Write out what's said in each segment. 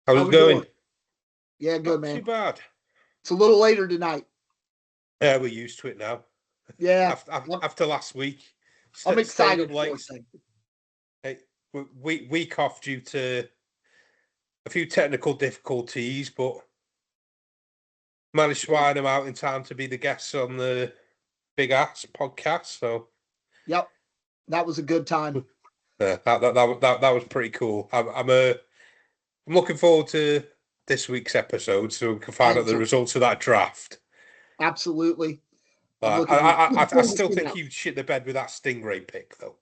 How's How it we going? doing? Yeah, good, Not too man. bad. It's a little later tonight. Yeah, we're used to it now. Yeah, After, I'm, after last week, I'm staying up excited for late. it. Thing. Hey, week off due to a few technical difficulties, but managed to iron them out in time to be the guests on the Big Ass podcast. So Yep, that was a good time. that was pretty cool. I'm looking forward to this week's episode so we can find out the Absolutely. results of that draft. Absolutely. I'm Uh, looking, I, I, looking I forward to still seeing think that. you shit the bed with that Stingray pick, though.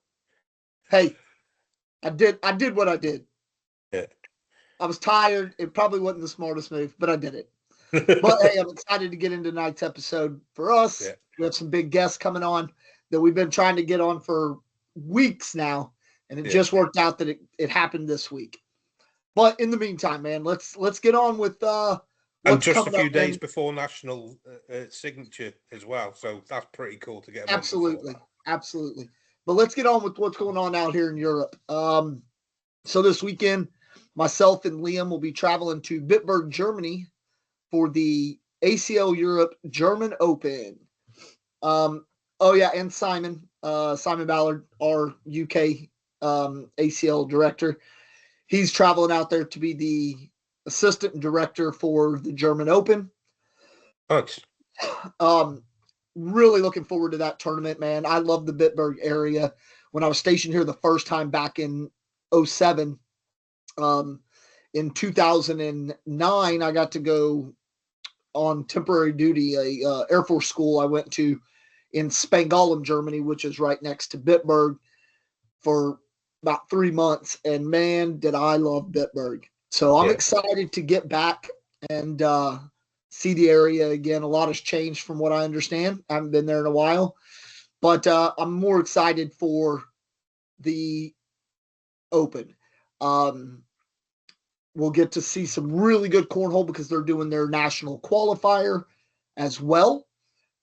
Hey, I did what I did. Yeah. I was tired. It probably wasn't the smartest move, but I did it. But hey, I'm excited to get into tonight's episode. For us, Yeah. we have some big guests coming on that we've been trying to get on for weeks now, and it Yeah. just worked out that it happened this week. But in the meantime, man, let's get on with And what's just a coming few up. days Man. before National Signature as well. So that's pretty cool to get them on before Absolutely, that. absolutely. But let's get on with what's going on out here in Europe. So this weekend, myself and Liam will be traveling to Bitburg, Germany, for the ACL Europe German Open. Oh yeah, and Simon Ballard, our UK ACL director, he's traveling out there to be the assistant director for the German Open. Nice. Um, really looking forward to that tournament, man. I love the Bitburg area. When I was stationed here the first time back in 07, in 2009, I got to go on temporary duty, a Air Force school I went to in Spangalen, Germany, which is right next to Bitburg, for about 3 months. And man, did I love Bitburg. So I'm excited to get back and see the area again. A lot has changed from what I understand. I haven't been there in a while, but I'm more excited for the Open. We'll get to see some really good cornhole because they're doing their national qualifier as well.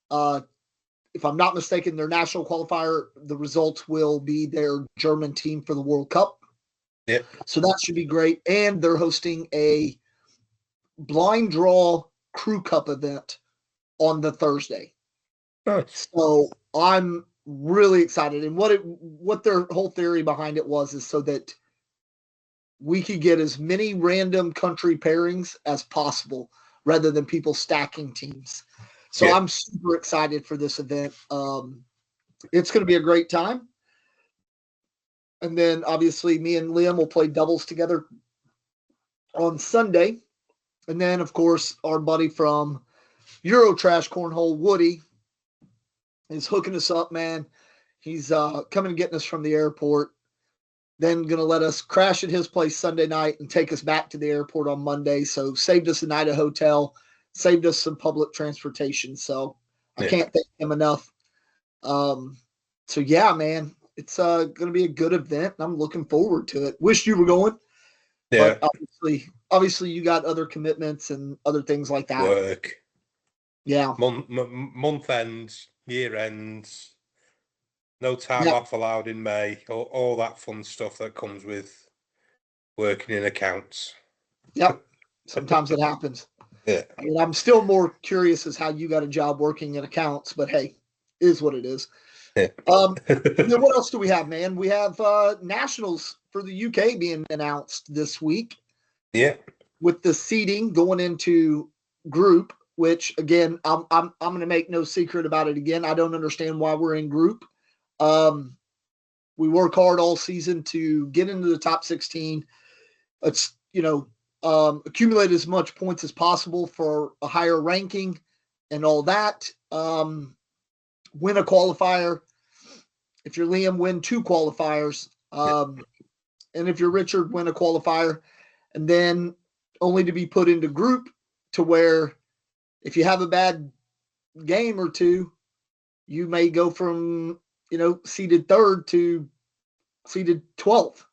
If I'm not mistaken, their national qualifier, the results will be their German team for the World Cup. Yeah. So that should be great. And they're hosting a blind draw crew cup event on the Thursday. Nice. So I'm really excited. And what their whole theory behind it was is so that we could get as many random country pairings as possible rather than people stacking teams. So I'm super excited for this event. It's going to be a great time. And then obviously me and Liam will play doubles together on Sunday. And then, of course, our buddy from Eurotrash Cornhole, Woody, is hooking us up, man. He's coming and getting us from the airport. Then going to let us crash at his place Sunday night and take us back to the airport on Monday. So saved us a night at a hotel, saved us some public transportation. So I can't thank him enough. So yeah, man, it's going to be a good event, and I'm looking forward to it. Wish you were going, but obviously you got other commitments and other things like that. Work. Yeah. Month ends, year ends. No time off allowed in May. All that fun stuff that comes with working in accounts. Yep. Sometimes it happens. Yeah. I mean, I'm still more curious as how you got a job working in accounts, but hey, is what it is. Yeah. Then what else do we have, man? We have nationals for the UK being announced this week. Yeah. With the seeding going into group, which again, I'm going to make no secret about it again. I don't understand why we're in group. We work hard all season to get into the top 16. It's, accumulate as much points as possible for a higher ranking and all that. Win a qualifier. If you're Liam, win 2 qualifiers. And if you're Richard, win a qualifier. And then only to be put into group to where if you have a bad game or two, you may go from, seeded 3rd to seeded 12th.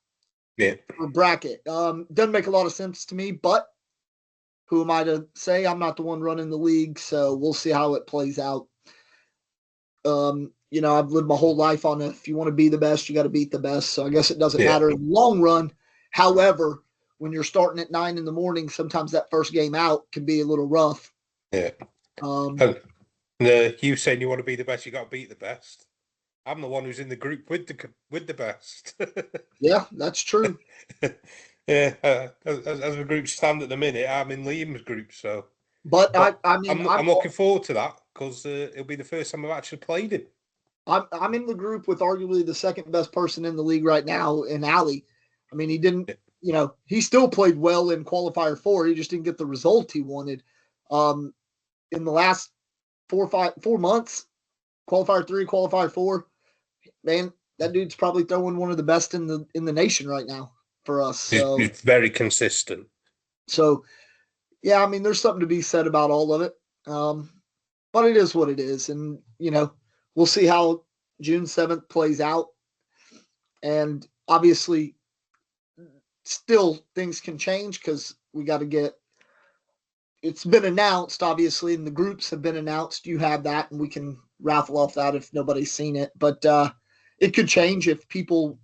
Yeah. For bracket. Doesn't make a lot of sense to me, but who am I to say? I'm not the one running the league, so we'll see how it plays out. I've lived my whole life on if you want to be the best, you got to beat the best. So I guess it doesn't matter in the long run. However, when you're starting at 9 a.m, sometimes that first game out can be a little rough. Yeah. Um, You saying you want to be the best, you got to beat the best. I'm the one who's in the group with the best. yeah, that's true. Yeah, as the group stand at the minute, I'm in Liam's group, so. But But I'm I'm looking forward to that because it'll be the first time I've actually played him. I'm in the group with arguably the second best person in the league right now in Ali. I mean, he didn't, he still played well in qualifier 4. He just didn't get the result he wanted. In the last 4 months, qualifier 3, qualifier 4, man, that dude's probably throwing one of the best in the nation right now for us. So He's very consistent. So yeah, I mean, there's something to be said about all of it. But it is what it is. And, we'll see how June 7th plays out. And obviously, still things can change because we got to get it's been announced, obviously, and the groups have been announced. You have that, and we can raffle off that if nobody's seen it. But it could change if people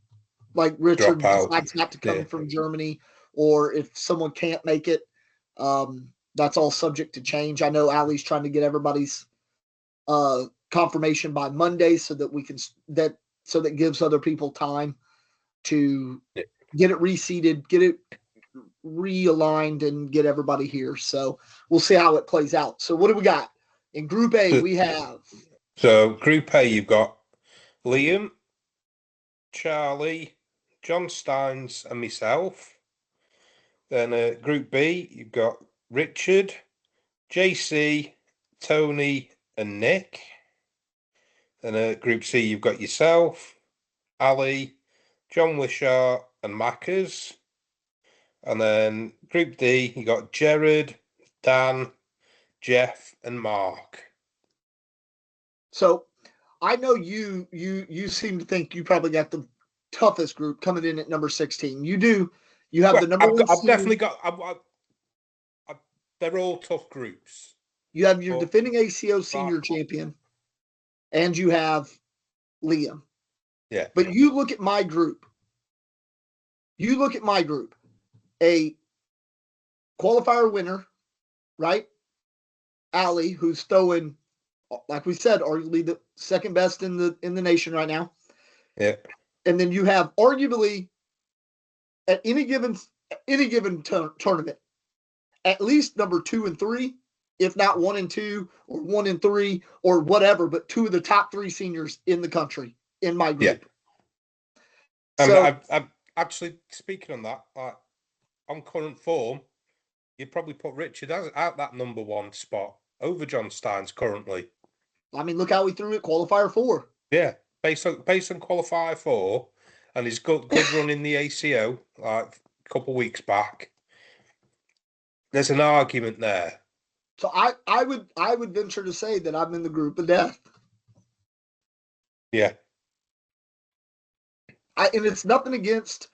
like Richard decides not to come from Germany, or if someone can't make it. That's all subject to change. I know Ali's trying to get everybody's confirmation by Monday so that we can that gives other people time to get it reseated, get it realigned, and get everybody here. So we'll see how it plays out. So what do we got in Group A? We have Group A. You've got Liam, Charlie, John Steins, and myself. Then Group B, you've got Richard, JC, Tony, and Nick. Then Group C, you've got yourself, Ali, John Wishart, and Mackers. And then Group D, you got Jared, Dan, Jeff, and Mark. So I know you seem to think you probably got the toughest group coming in at number 16. You do. You have the number one. I've definitely got. They're all tough groups. You have your defending ACL senior champion, and you have Liam. Yeah. But you look at my group. A qualifier winner, right? Ali, who's throwing, like we said, arguably the second best in the nation right now. Yeah. And then you have arguably at any given tournament, at least number 2 and 3, if not 1 and 2 or 1 and 3 or whatever, but 2 of the top 3 seniors in the country in my group. Yeah. So I'm actually speaking on that, on current form, you'd probably put Richard out that number 1 spot over John Steins currently. I mean, look how he threw it qualifier 4. Yeah, based on qualifier 4 and his good run in the ACO like a couple of weeks back. There's an argument there. So I would venture to say that I'm in the group of death. Yeah. And it's nothing against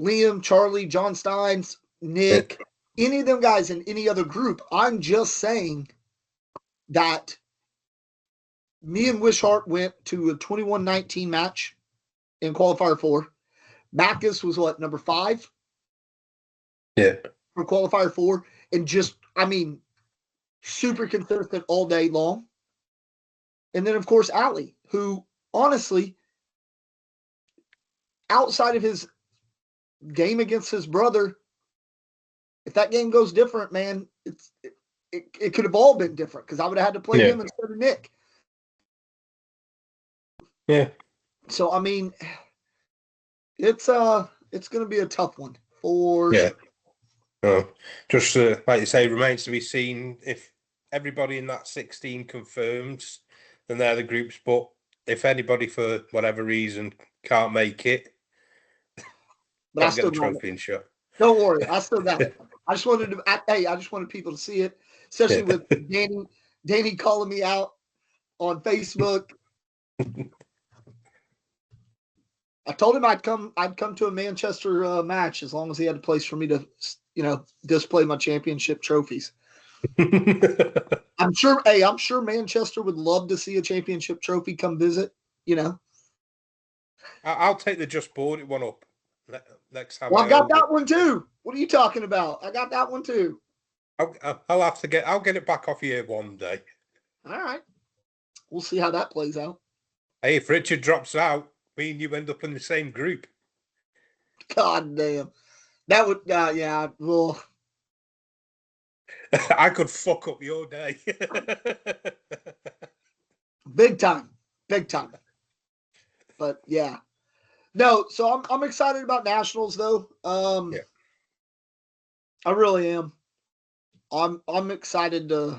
Liam, Charlie, John Steins, Nick, any of them guys in any other group. I'm just saying that me and Wishart went to a 21-19 match in qualifier 4. Backus was what, number 5? Yeah. For qualifier 4. And just, I mean, super consistent all day long. And then, of course, Ali, who honestly, outside of his game against his brother, if that game goes different, man, it could have all been different because I would have had to play him instead of Nick. Yeah. So I mean, it's going to be a tough one for sure. Oh, just like you say, remains to be seen if everybody in that 16 confirms, then they're the groups. But if anybody for whatever reason can't make it, but I still get the trophy and shot. Don't worry, I still got it. I just wanted people to see it, especially with Danny calling me out on Facebook. I told him I'd come to a Manchester match as long as he had a place for me to, display my championship trophies. I'm sure Manchester would love to see a championship trophy come visit, I'll take the Just Bought It one up next time. Well, I got that one too. What are you talking about? I got that one too. I'll have to get. I'll get it back off you one day. All right. We'll see how that plays out. Hey, if Richard drops out, me and you end up in the same group. God damn. That would, yeah, well. I could fuck up your day. Big time. Big time. But yeah. No, so I'm excited about nationals though. Yeah. I really am. I'm excited to.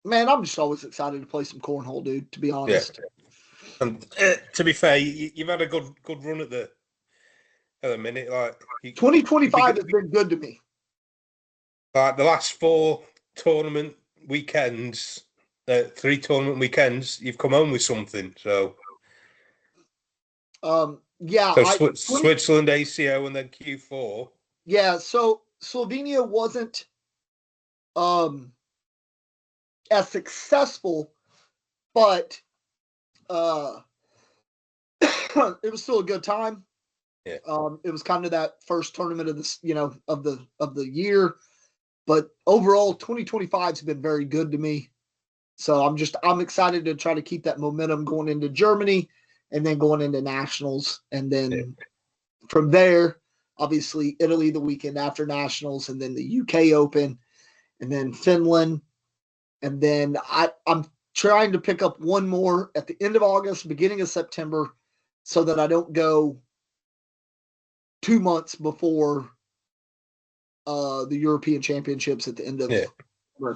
Man, I'm just always excited to play some cornhole, dude. To be honest. Yeah. And to be fair, you've had a good run at the minute. Like 2025 has been good to me. Like the last 4 tournament weekends, 3 tournament weekends, you've come home with something. So yeah. So Switzerland ACO and then Q4. Yeah. So Slovenia wasn't as successful, but it was still a good time. Yeah. It was kind of that first tournament of this, of the year. But overall, 2025 has been very good to me. So I'm excited to try to keep that momentum going into Germany and then going into nationals. And then from there, obviously Italy the weekend after nationals, and then the UK Open, and then Finland. And then I'm trying to pick up one more at the end of August, beginning of September, so that I don't go 2 months before the European Championships at the end of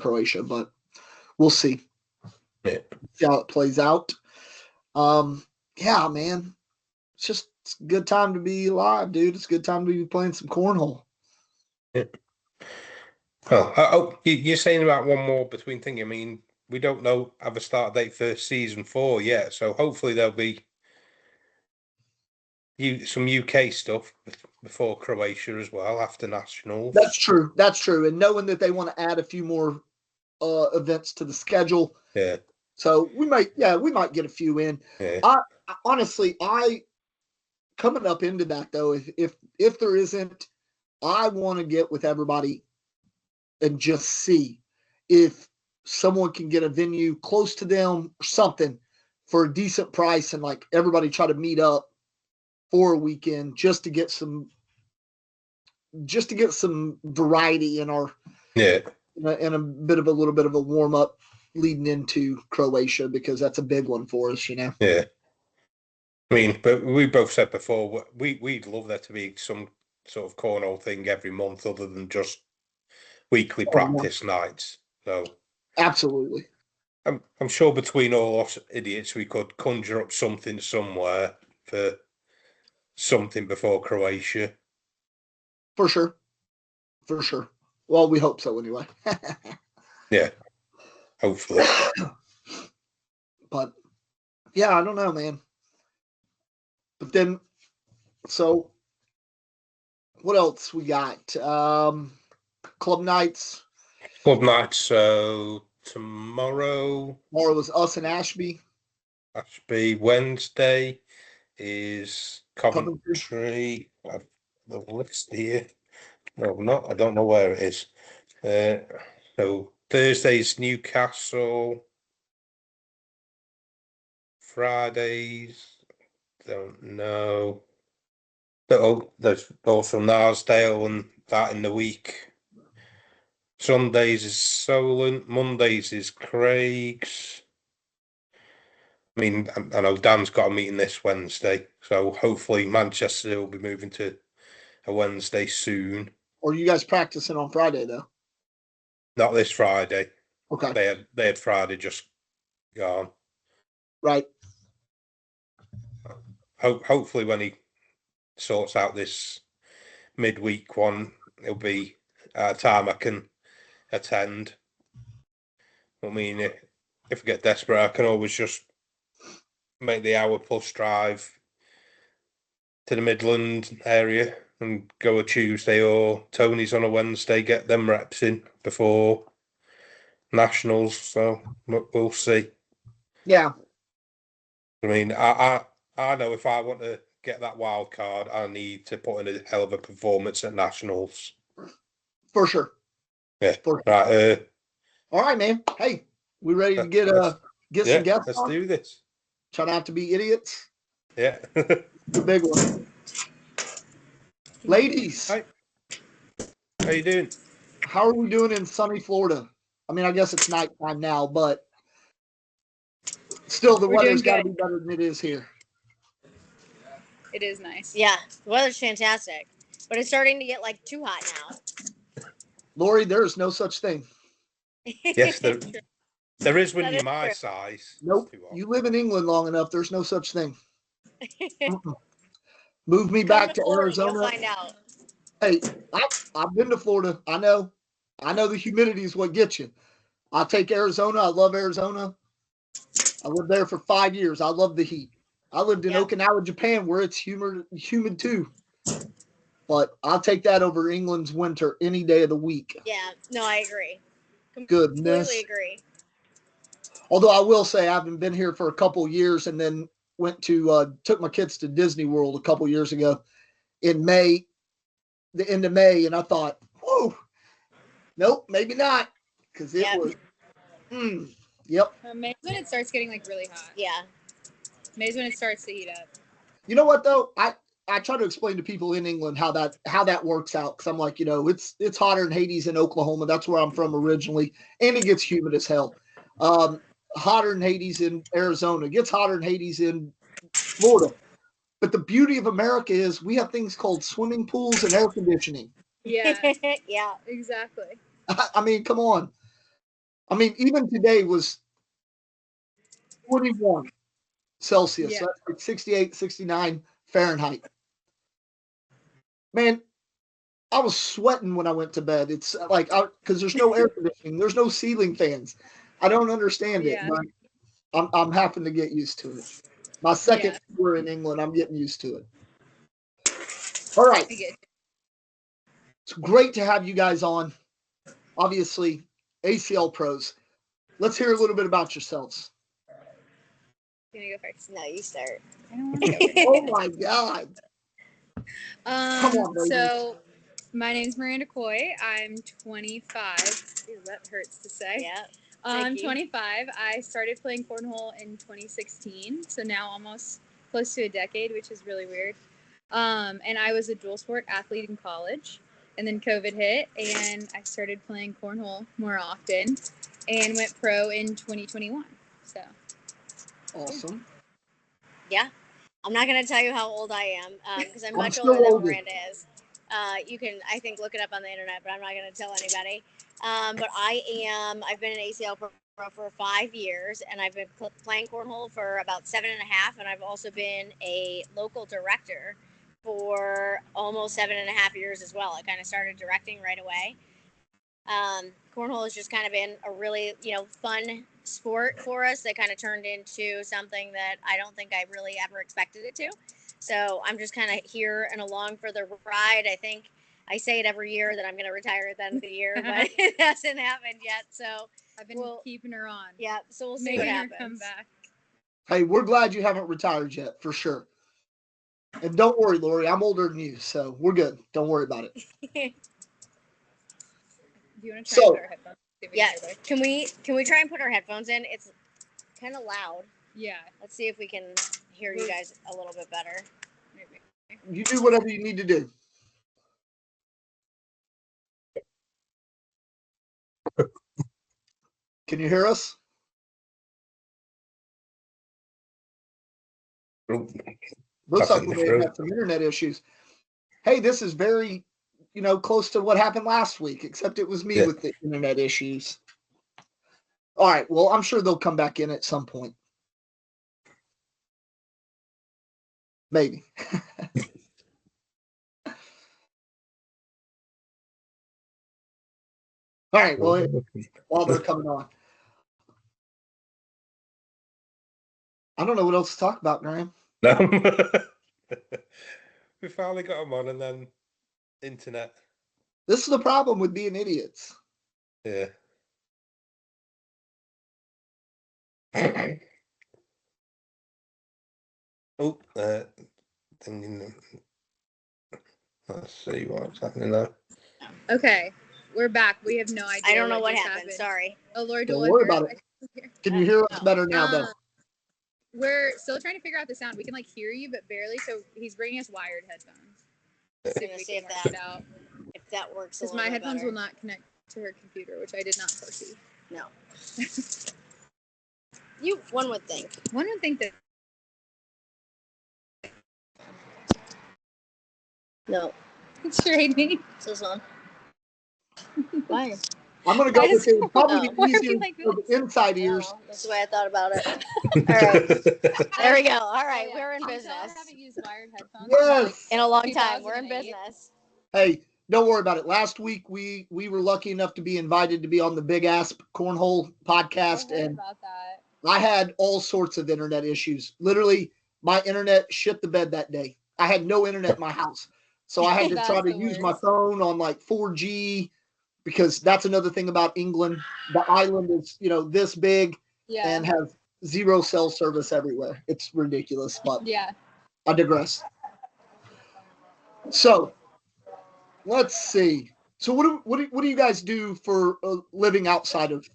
Croatia. But we'll see. Yeah. See how it plays out. Yeah, man. It's a good time to be alive, dude. It's a good time to be playing some cornhole. Yeah. Oh, you're saying about one more between thing. I mean, we don't have a start date for season 4 yet, so hopefully there'll be some UK stuff before Croatia as well after nationals. That's true. That's true. And knowing that they want to add a few more events to the schedule. Yeah. So we might get a few in. Yeah. Honestly, coming up into that though, if there isn't, I want to get with everybody and just see if someone can get a venue close to them or something for a decent price, and like everybody try to meet up for a weekend just to get some variety in our in a little bit of a warm up leading into Croatia, because that's a big one for us, Yeah. I mean, but we both said before we'd love there to be some sort of cornhole thing every month other than just weekly practice nights. So absolutely. I'm sure between all us idiots we could conjure up something somewhere for something before Croatia. For sure. For sure. Well, we hope so anyway. Yeah. Hopefully. But yeah, I don't know, man. But then, so what else we got? Club nights. Club nights. So tomorrow Was us and Ashby. Ashby. Wednesday is Coventry. I have the list here. No, not. I don't know where it is. So Thursday's Newcastle. Fridays, don't know. There's also Narsdale and that in the week. Sundays is Solent. Mondays is Craig's. I mean, I know Dan's got a meeting this Wednesday, so hopefully Manchester will be moving to a Wednesday soon. Or are you guys practicing on Friday though? Not this Friday. Okay. They had Friday just gone. Right. Hopefully when he sorts out this midweek one, it'll be a time I can attend. I mean, if I get desperate, I can always just make the hour plus drive to the Midland area and go a Tuesday, or Tony's on a Wednesday, get them reps in before nationals. So we'll see. Yeah. I mean, I know if I want to get that wild card, I need to put in a hell of a performance at nationals. For sure. Yeah. For sure. Right. All right, man. Hey, we ready to get some guests let's on? do this. Try not to be idiots. Yeah. The big one. Ladies. Hi. How you doing? How are we doing in sunny Florida? I mean, I guess it's nighttime now, but still the weather's got to be better than it is here. It is nice. Yeah, the weather's fantastic, but it's starting to get like too hot now. Lori, there is no such thing. Yes, there is when you're my true. size. Nope. You live in England long enough. There's no such thing. Move me back to Florida, Arizona. you'll find out. Hey, I've been to Florida. I know the humidity is what gets you. I'll take Arizona. I love Arizona. I lived there for 5 years. I love the heat. I lived in Okinawa, Japan, where it's humid too. But I'll take that over England's winter any day of the week. Yeah, no, I agree. Goodness. Completely agree. Although I will say I haven't been here for a couple of years, and then went to took my kids to Disney World a couple of years ago in May, the end of May, and I thought, whoa, nope, maybe not, because it was. Yep. May's when it starts getting like really hot. Yeah. May's when it starts to heat up. You know what though? I try to explain to people in England how that works out, because I'm like, it's hotter in Hades in Oklahoma. That's where I'm from originally, and it gets humid as hell. Hotter in Hades in Arizona. It gets hotter in Hades in Florida. But the beauty of America is we have things called swimming pools and air conditioning. Yeah. Yeah. Exactly. I mean, come on. I mean, even today was 21 Celsius. Yeah. So that's like 68, 69 Fahrenheit. Man, I was sweating when I went to bed. It's like, because there's no air conditioning, there's no ceiling fans. I don't understand it, but I'm having to get used to it. My second tour in England, I'm getting used to it. All right. It's great to have you guys on. Obviously, ACL pros. Let's hear a little bit about yourselves. You gonna go first? No, you start. I don't want to go first. Oh my God. Come on, baby. So my name's Miranda Coy. I'm 25. Ew, that hurts to say. Yeah. I'm 25. I started playing cornhole in 2016, so now almost close to a decade, which is really weird. And I was a dual sport athlete in college, and then COVID hit, and I started playing cornhole more often, and went pro in 2021. So awesome. Yeah. I'm not going to tell you how old I am because I'm much still older than older. Miranda is. You can, I think, look it up on the internet, but I'm not going to tell anybody. But I've been an ACL pro for 5 years, and I've been playing cornhole for about 7.5, and I've also been a local director for almost 7.5 years as well. I kind of started directing right away. Cornhole has just kind of been a really, fun sport for us that kind of turned into something that I don't think I really ever expected it to. So I'm just kind of here and along for the ride. I think I say it every year that I'm going to retire at the end of the year, but it hasn't happened yet. So I've been keeping her on. Yeah, so we'll see what happens. Come back. Hey, we're glad you haven't retired yet, for sure. And don't worry, Lori, I'm older than you, so we're good. Don't worry about it. Do you want to try and put our headphones? Yeah. Can we try and put our headphones in? It's kind of loud. Yeah. Let's see if we can hear you guys a little bit better. Maybe. You do whatever you need to do. Can you hear us? Looks like we may have had some internet issues. Hey, this is very, close to what happened last week, except it was me with the internet issues. All right. Well, I'm sure they'll come back in at some point. Maybe. All right. Well, while they're coming on. I don't know what else to talk about, Graham. No. We finally got them on, and then internet. This is the problem with being idiots. Yeah. Oh, And let's see what's happening there. Okay, we're back. We have no idea. I don't know what just happened. Sorry. Oh Lord, Don't Dool, worry about it. Can you hear us better now, though? We're still trying to figure out the sound. We can like hear you, but barely. So he's bringing us wired headphones. I'm gonna see if that works. Because my headphones will not connect to her computer, which I did not foresee. No. One would think. One would think that. No. It's trading. This one. Why? I'm going to go with it. Probably Why are the easier we like for the inside ears. That's the way I thought about it. All right. There we go. All right. Oh, yeah. We're in I business. haven't used wired headphones Yes. In a long time. We're in 2008. business. Hey, don't worry about it. Last week, we were lucky enough to be invited to be on the Big Asp Cornhole podcast, and about that. I had all sorts of internet issues. Literally, my internet shit the bed that day. I had no internet in my house. So I had to try to use my phone on like 4G, because that's another thing about England. The island is, this big and has zero cell service everywhere. It's ridiculous, but I digress. So let's see. So what do you guys do for a living outside of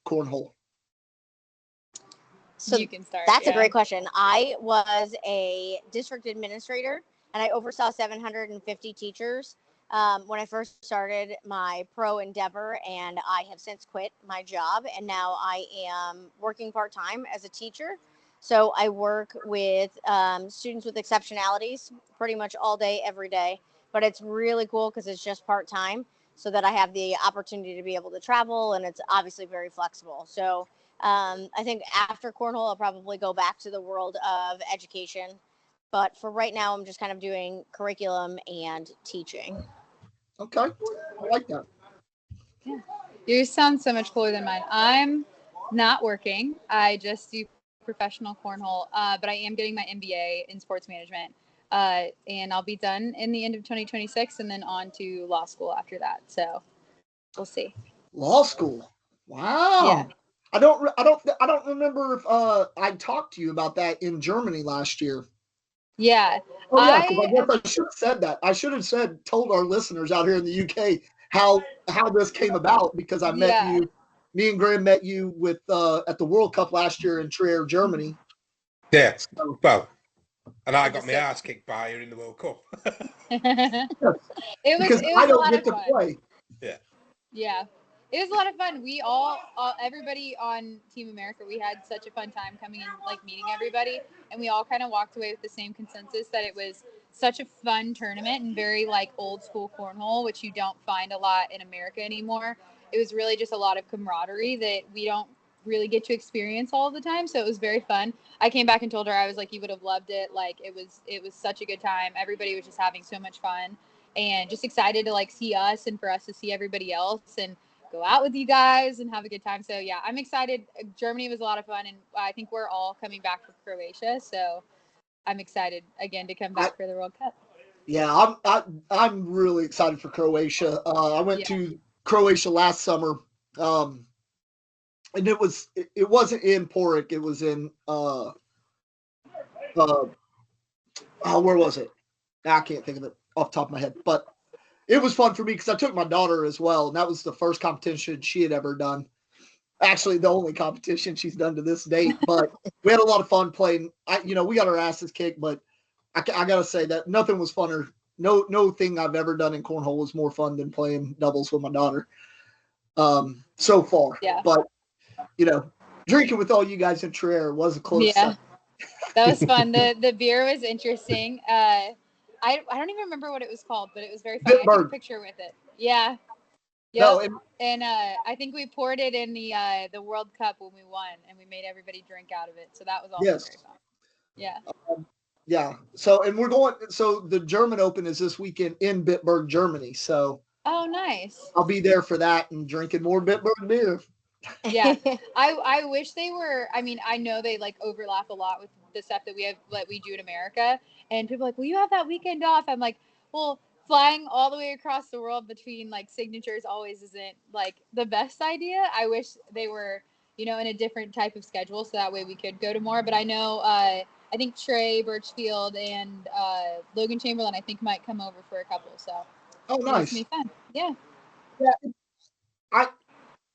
cornhole? So you can start. That's a great question. I was a district administrator, and I oversaw 750 teachers when I first started my pro endeavor, and I have since quit my job, and now I am working part-time as a teacher. So I work with students with exceptionalities pretty much all day, every day, but it's really cool because it's just part-time, so that I have the opportunity to be able to travel, and it's obviously very flexible. So I think after cornhole, I'll probably go back to the world of education. But for right now, I'm just kind of doing curriculum and teaching. Okay. I like that. Yeah. Yours sounds so much cooler than mine. I'm not working. I just do professional cornhole, but I am getting my MBA in sports management. And I'll be done in the end of 2026 and then on to law school after that. So we'll see. Law school. Wow. Yeah. I don't remember if I talked to you about that in Germany last year. Yeah. Oh yeah, because I guess I should have said that. I should have told our listeners out here in the UK how this came about, because I met you. Me and Graham met you with at the World Cup last year in Trier, Germany. Yeah. So, well, and I got my ass kicked by you in the World Cup. It was I don't a lot get of to fun. play. Yeah. Yeah. It was a lot of fun. We all everybody on Team America, we had such a fun time coming in, like meeting everybody, and we all kind of walked away with the same consensus that it was such a fun tournament and very like old school cornhole, which you don't find a lot in America anymore. It was really just a lot of camaraderie that we don't really get to experience all the time. So it was very fun. I came back and told her, I was like, you would have loved it. Like it was such a good time. Everybody was just having so much fun and just excited to like see us and for us to see everybody else and go out with you guys and have a good time. So yeah, I'm excited. Germany was a lot of fun, and I think we're all coming back for Croatia. So I'm excited again to come back for the World Cup. Yeah, I'm really excited for Croatia. I went to Croatia last summer, and it wasn't in Porik. It was in where was it? I can't think of it off the top of my head, but it was fun for me because I took my daughter as well, and that was the first competition she had ever done. Actually, the only competition she's done to this date. But we had a lot of fun playing. We got our asses kicked, but I gotta say that nothing was funner. No thing I've ever done in cornhole was more fun than playing doubles with my daughter. So far, Yeah. But drinking with all you guys in Trier was a close second. That was fun. The beer was interesting. I don't even remember what it was called, but it was very funny. I took a picture with it. Yeah. Yep. No, and I think we poured it in the World Cup when we won, and we made everybody drink out of it. So that was also very fun. Yeah. Yeah. So, and we're going. So the German Open is this weekend in Bitburg, Germany. So. Oh, nice. I'll be there for that and drinking more Bitburg beer. Yeah. I wish they were. I mean, I know they like overlap a lot with the stuff that we do in America, and people are like, well, you have that weekend off. I'm like, well, flying all the way across the world between like signatures always isn't like the best idea. I wish they were, in a different type of schedule so that way we could go to more. But I know I think Trey Birchfield and Logan Chamberlain, I think, might come over for a couple. So Oh, it's nice. gonna be fun. Yeah. Yeah. I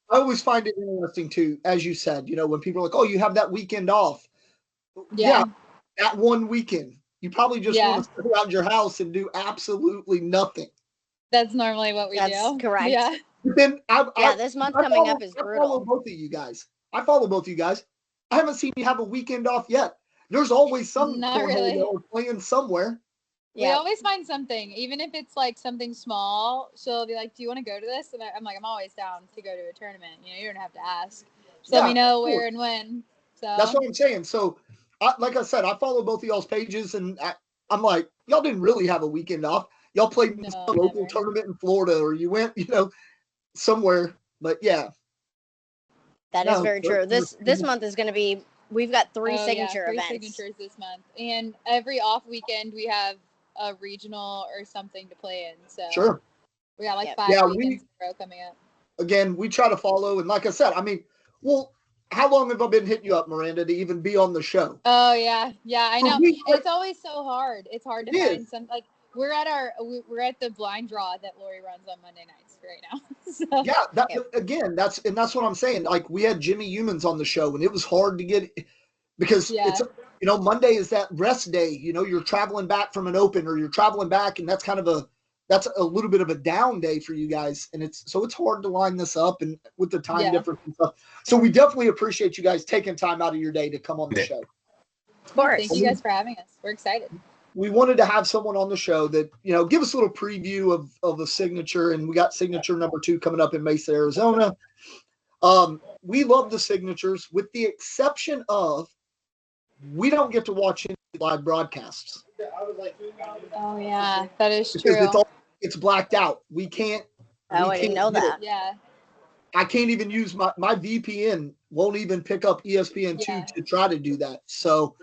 always find it interesting too, as you said, when people are like, oh, you have that weekend off. Yeah, that one weekend. You probably just want to sit around your house and do absolutely nothing. That's normally what we do. That's correct. Yeah. But then this month coming up is brutal. I follow both of you guys. I haven't seen you have a weekend off yet. There's always some Not really. playing somewhere. We always find something, even if it's like something small. She'll be like, "Do you want to go to this?" And I'm like, "I'm always down to go to a tournament. You don't have to ask. Just let me know where and when." So that's what I'm saying. So, like I said, I follow both of y'all's pages, and I'm like, y'all didn't really have a weekend off. Y'all played a local tournament in Florida, or you went, somewhere. But yeah, that is very true. This month is going to be. We've got three signature events. 3 signatures this month, and every off weekend we have a regional or something to play in. So sure, we got like 5 weekends in a row coming up. Again, we try to follow, and like I said, how long have I been hitting you up, Miranda, to even be on the show? Oh yeah, I know. It's always so hard. It's hard to find some we're at the blind draw that Lori runs on Monday nights right now. So. Yeah, that's what I'm saying. Like we had Jimmy Humans on the show, and it was hard to get because it's Monday is that rest day. You're traveling back from an open, or you're traveling back, and that's a little bit of a down day for you guys, and it's hard to line this up and with the time difference and stuff. So we definitely appreciate you guys taking time out of your day to come on the show. Of course. Thank you guys for having us. We're excited. We wanted to have someone on the show that, give us a little preview of a signature, and we got signature number 2 coming up in Mesa, Arizona. We love the signatures, with the exception of we don't get to watch any live broadcasts. Oh yeah, that is true. It's blacked out. We can't. I didn't know that. Yeah. I can't even use my VPN. Won't even pick up ESPN2 to try to do that. So.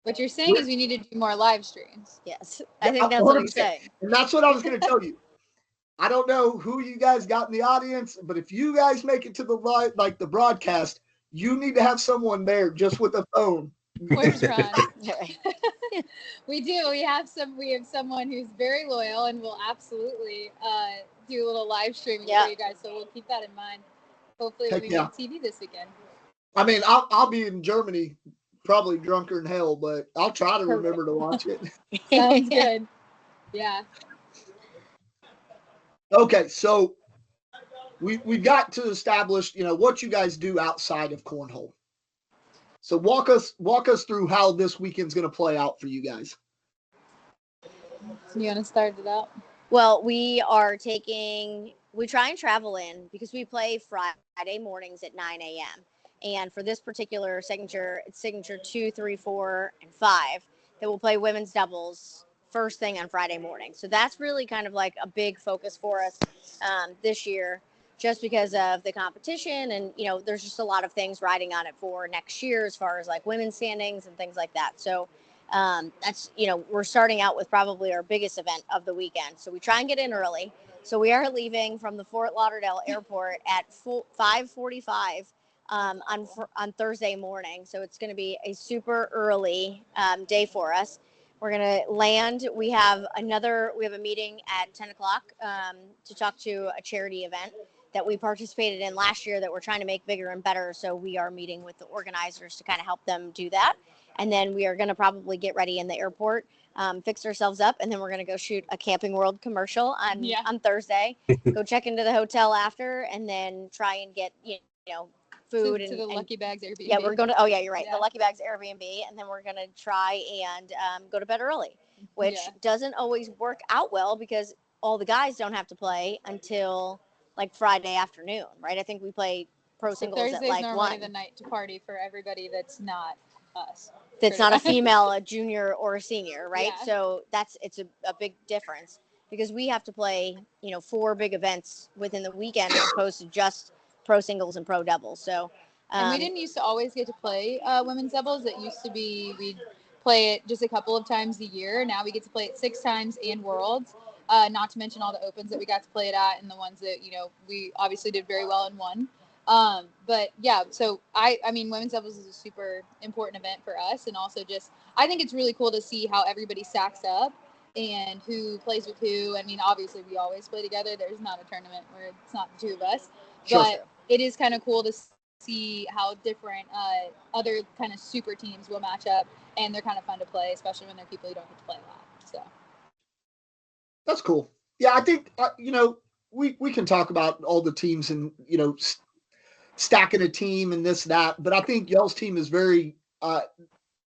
What you're saying is we need to do more live streams. Yes, I think that's what he's saying. And that's what I was going to tell you. I don't know who you guys got in the audience, but if you guys make it to the live, like the broadcast, you need to have someone there just with a phone. Where's Ron? We do. We have someone who's very loyal and will absolutely do a little live streaming for you guys. So we'll keep that in mind. Hopefully we'll be on TV this weekend. I mean, I'll be in Germany, probably drunker than hell, but I'll try to remember to watch it. Sounds good. Yeah. Okay, so we've got to establish, what you guys do outside of cornhole. So walk us through how this weekend's going to play out for you guys. You want to start it out? Well, we try and travel in because we play Friday mornings at 9 a.m. And for this particular signature, it's signature 2, 3, 4, and 5 that will play women's doubles first thing on Friday morning. So that's really kind of like a big focus for us this year, just because of the competition. And, there's just a lot of things riding on it for next year as far as like women's standings and things like that. So that's, we're starting out with probably our biggest event of the weekend. So we try and get in early. So we are leaving from the Fort Lauderdale airport at 5:45 on Thursday morning. So it's going to be a super early day for us. We're going to land. We have a meeting at 10 o'clock to talk to a charity event that we participated in last year that we're trying to make bigger and better. So we are meeting with the organizers to kind of help them do that. And then we are going to probably get ready in the airport, fix ourselves up, and then we're going to go shoot a Camping World commercial on Thursday, go check into the hotel after, and then try and get, food to the Lucky Bags Airbnb. Yeah, we're going to, you're right. Yeah. The Lucky Bags Airbnb. And then we're going to try and go to bed early, which doesn't always work out well because all the guys don't have to play until like Friday afternoon, right? I think we play pro singles Thursday's at like normally 1. the night to party for everybody that's not us. That's not a female, a junior, or a senior, right? Yeah. So it's a big difference because we have to play, 4 big events within the weekend as opposed to just pro singles and pro doubles. So, and we didn't used to always get to play women's doubles. It used to be we'd play it just a couple of times a year. Now we get to play it 6 times and Worlds. Not to mention all the opens that we got to play it at and the ones that, we obviously did very well and won. But yeah, so I mean, women's doubles is a super important event for us, and also just I think it's really cool to see how everybody stacks up and who plays with who. I mean, obviously we always play together. There's not a tournament where it's not the two of us, but it is kind of cool to see how different other kind of super teams will match up, and they're kind of fun to play, especially when they're people you don't get to play a lot. So that's cool. Yeah, I think we can talk about all the teams and stacking a team and this that, but I think y'all's team is very.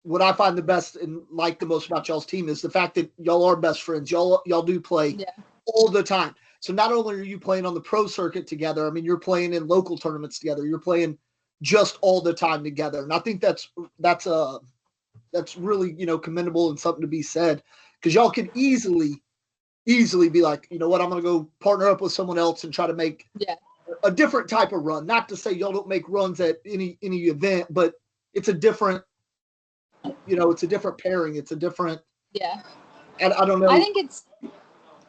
What I find the best and like the most about y'all's team is the fact that y'all are best friends. Y'all do play all the time. So not only are you playing on the pro circuit together, I mean, you're playing in local tournaments together. You're playing just all the time together. And I think that's really, commendable and something to be said, because y'all can easily be like, you know what, I'm going to go partner up with someone else and try to make a different type of run. Not to say y'all don't make runs at any event, but it's a different, it's a different pairing. It's a different. Yeah. And I don't know. I think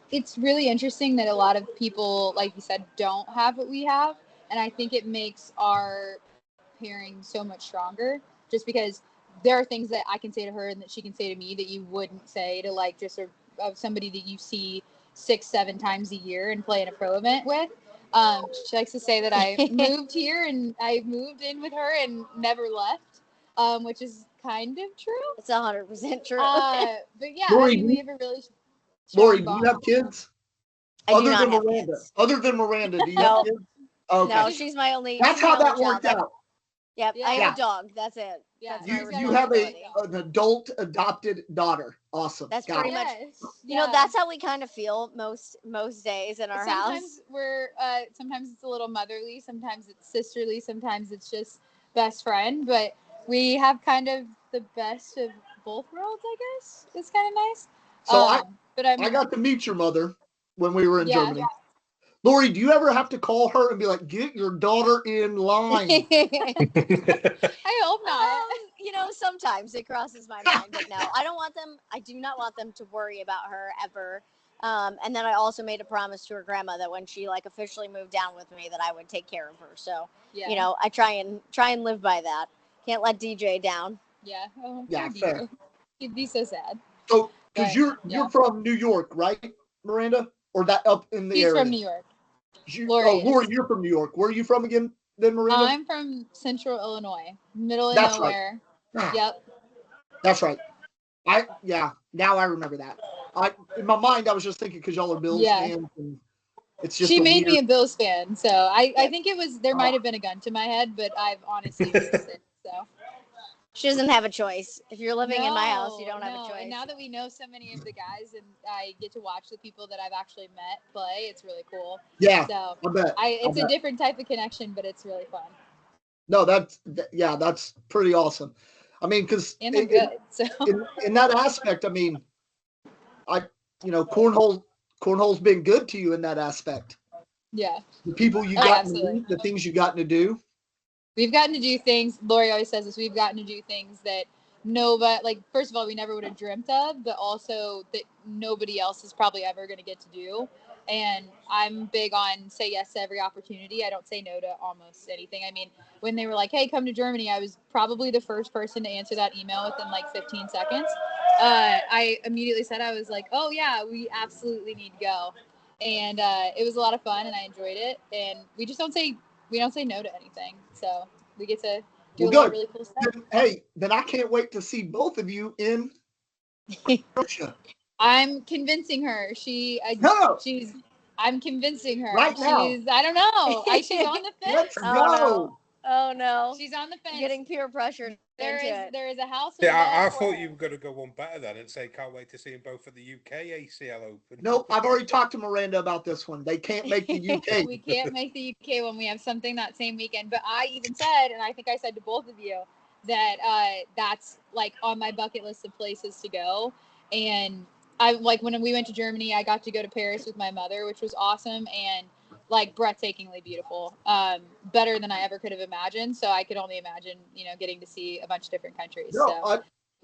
it's really interesting that a lot of people, like you said, don't have what we have. And I think it makes our pairing so much stronger, just because there are things that I can say to her and that she can say to me that you wouldn't say to like just somebody that you see 6-7 times a year and play in a pro event with. She likes to say that I moved here and I moved in with her and never left, which is kind of true. It's 100% true. But yeah, Lori, I mean, we have a really Lori, strong do you bond. have kids? I do not have kids. Other than Miranda, do you No. have kids? Okay. No, she's my only. That's she's my how only that child. worked out. Yep, I Yeah. have a dog. That's it. Yeah, That's my You have responsibility. an adult adopted daughter. Awesome. That's Got pretty it. much. Yes. You know, that's how we kind of feel most days in our Sometimes house. we're sometimes it's a little motherly, sometimes it's sisterly, sometimes it's just best friend, but we have kind of the best of both worlds, I guess. It's kind of nice. So I got to meet your mother when we were in Yeah. Germany. Lori, do you ever have to call her and be like, get your daughter in line? I hope not. Sometimes it crosses my mind, but no, I don't want them. I do not want them to worry about her ever. And then I also made a promise to her grandma that when she like officially moved down with me, that I would take care of her. So, I try and live by that. Can't let DJ down. Yeah. Oh, Yeah, poor fair. DJ. He'd be so sad. So, because But, you're from New York, right, Miranda? Or that up in the He's area? from New York. Lori, you're from New York. Where are you from again, then, Miranda? I'm from Central Illinois, middle of That's nowhere. Right. Yep. That's right. Now I remember that. In my mind, I was just thinking because y'all are Bills fans, and it's just she made weird. me a Bills fan, so I think there might have been a gun to my head, but I've honestly embraced it. So she doesn't have a choice. If you're living in my house, you don't have a choice. And now that we know so many of the guys, and I get to watch the people that I've actually met play, it's really cool. Yeah, so I bet. It's a different type of connection, but it's really fun. No, that's pretty awesome. I mean, because and they're good. So in that aspect, I mean, cornhole's been good to you in that aspect. Yeah. The people you got to meet, the things you gotten to do. We've gotten to do things. Lori always says this. We've gotten to do things that first of all, we never would have dreamt of, but also that nobody else is probably ever going to get to do. And I'm big on say yes to every opportunity. I don't say no to almost anything. I mean, when they were like, hey, come to Germany, I was probably the first person to answer that email within like 15 seconds. I immediately said, I was like, oh yeah, we absolutely need to go. And it was a lot of fun and I enjoyed it. And we don't say no to anything. So we get to do a lot of really cool stuff. Then I can't wait to see both of you in Russia. I'm convincing her. I'm convincing her. Right now. I don't know. She's on the fence. Let's go. Oh no. She's on the fence. You're getting peer pressured. There is a house. I thought you were going to go one better then and say can't wait to see them both at the UK ACL Open. Nope, I've already talked to Miranda about this one. They can't make the UK. We can't make the UK when we have something that same weekend. But I even said, and I think I said to both of you, that that's like on my bucket list of places to go. And I like when we went to Germany, I got to go to Paris with my mother, which was awesome and like breathtakingly beautiful, better than I ever could have imagined. So I could only imagine, getting to see a bunch of different countries.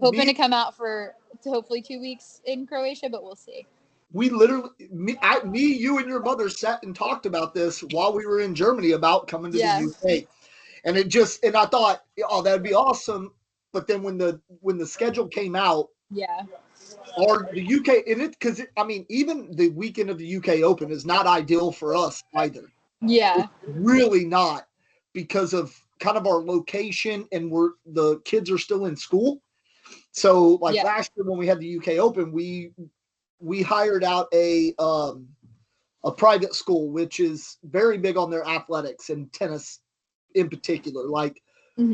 Hoping to come out for hopefully 2 weeks in Croatia, but we'll see. we literally, you and your mother sat and talked about this while we were in Germany about coming to the UK. And and I thought, oh, that'd be awesome. But then when the schedule came out, or the UK in it, because I mean, even the weekend of the UK Open is not ideal for us either. Yeah, it's really not, because of kind of our location, and the kids are still in school. So like last year when we had the UK Open, we hired out a private school, which is very big on their athletics and tennis in particular. Like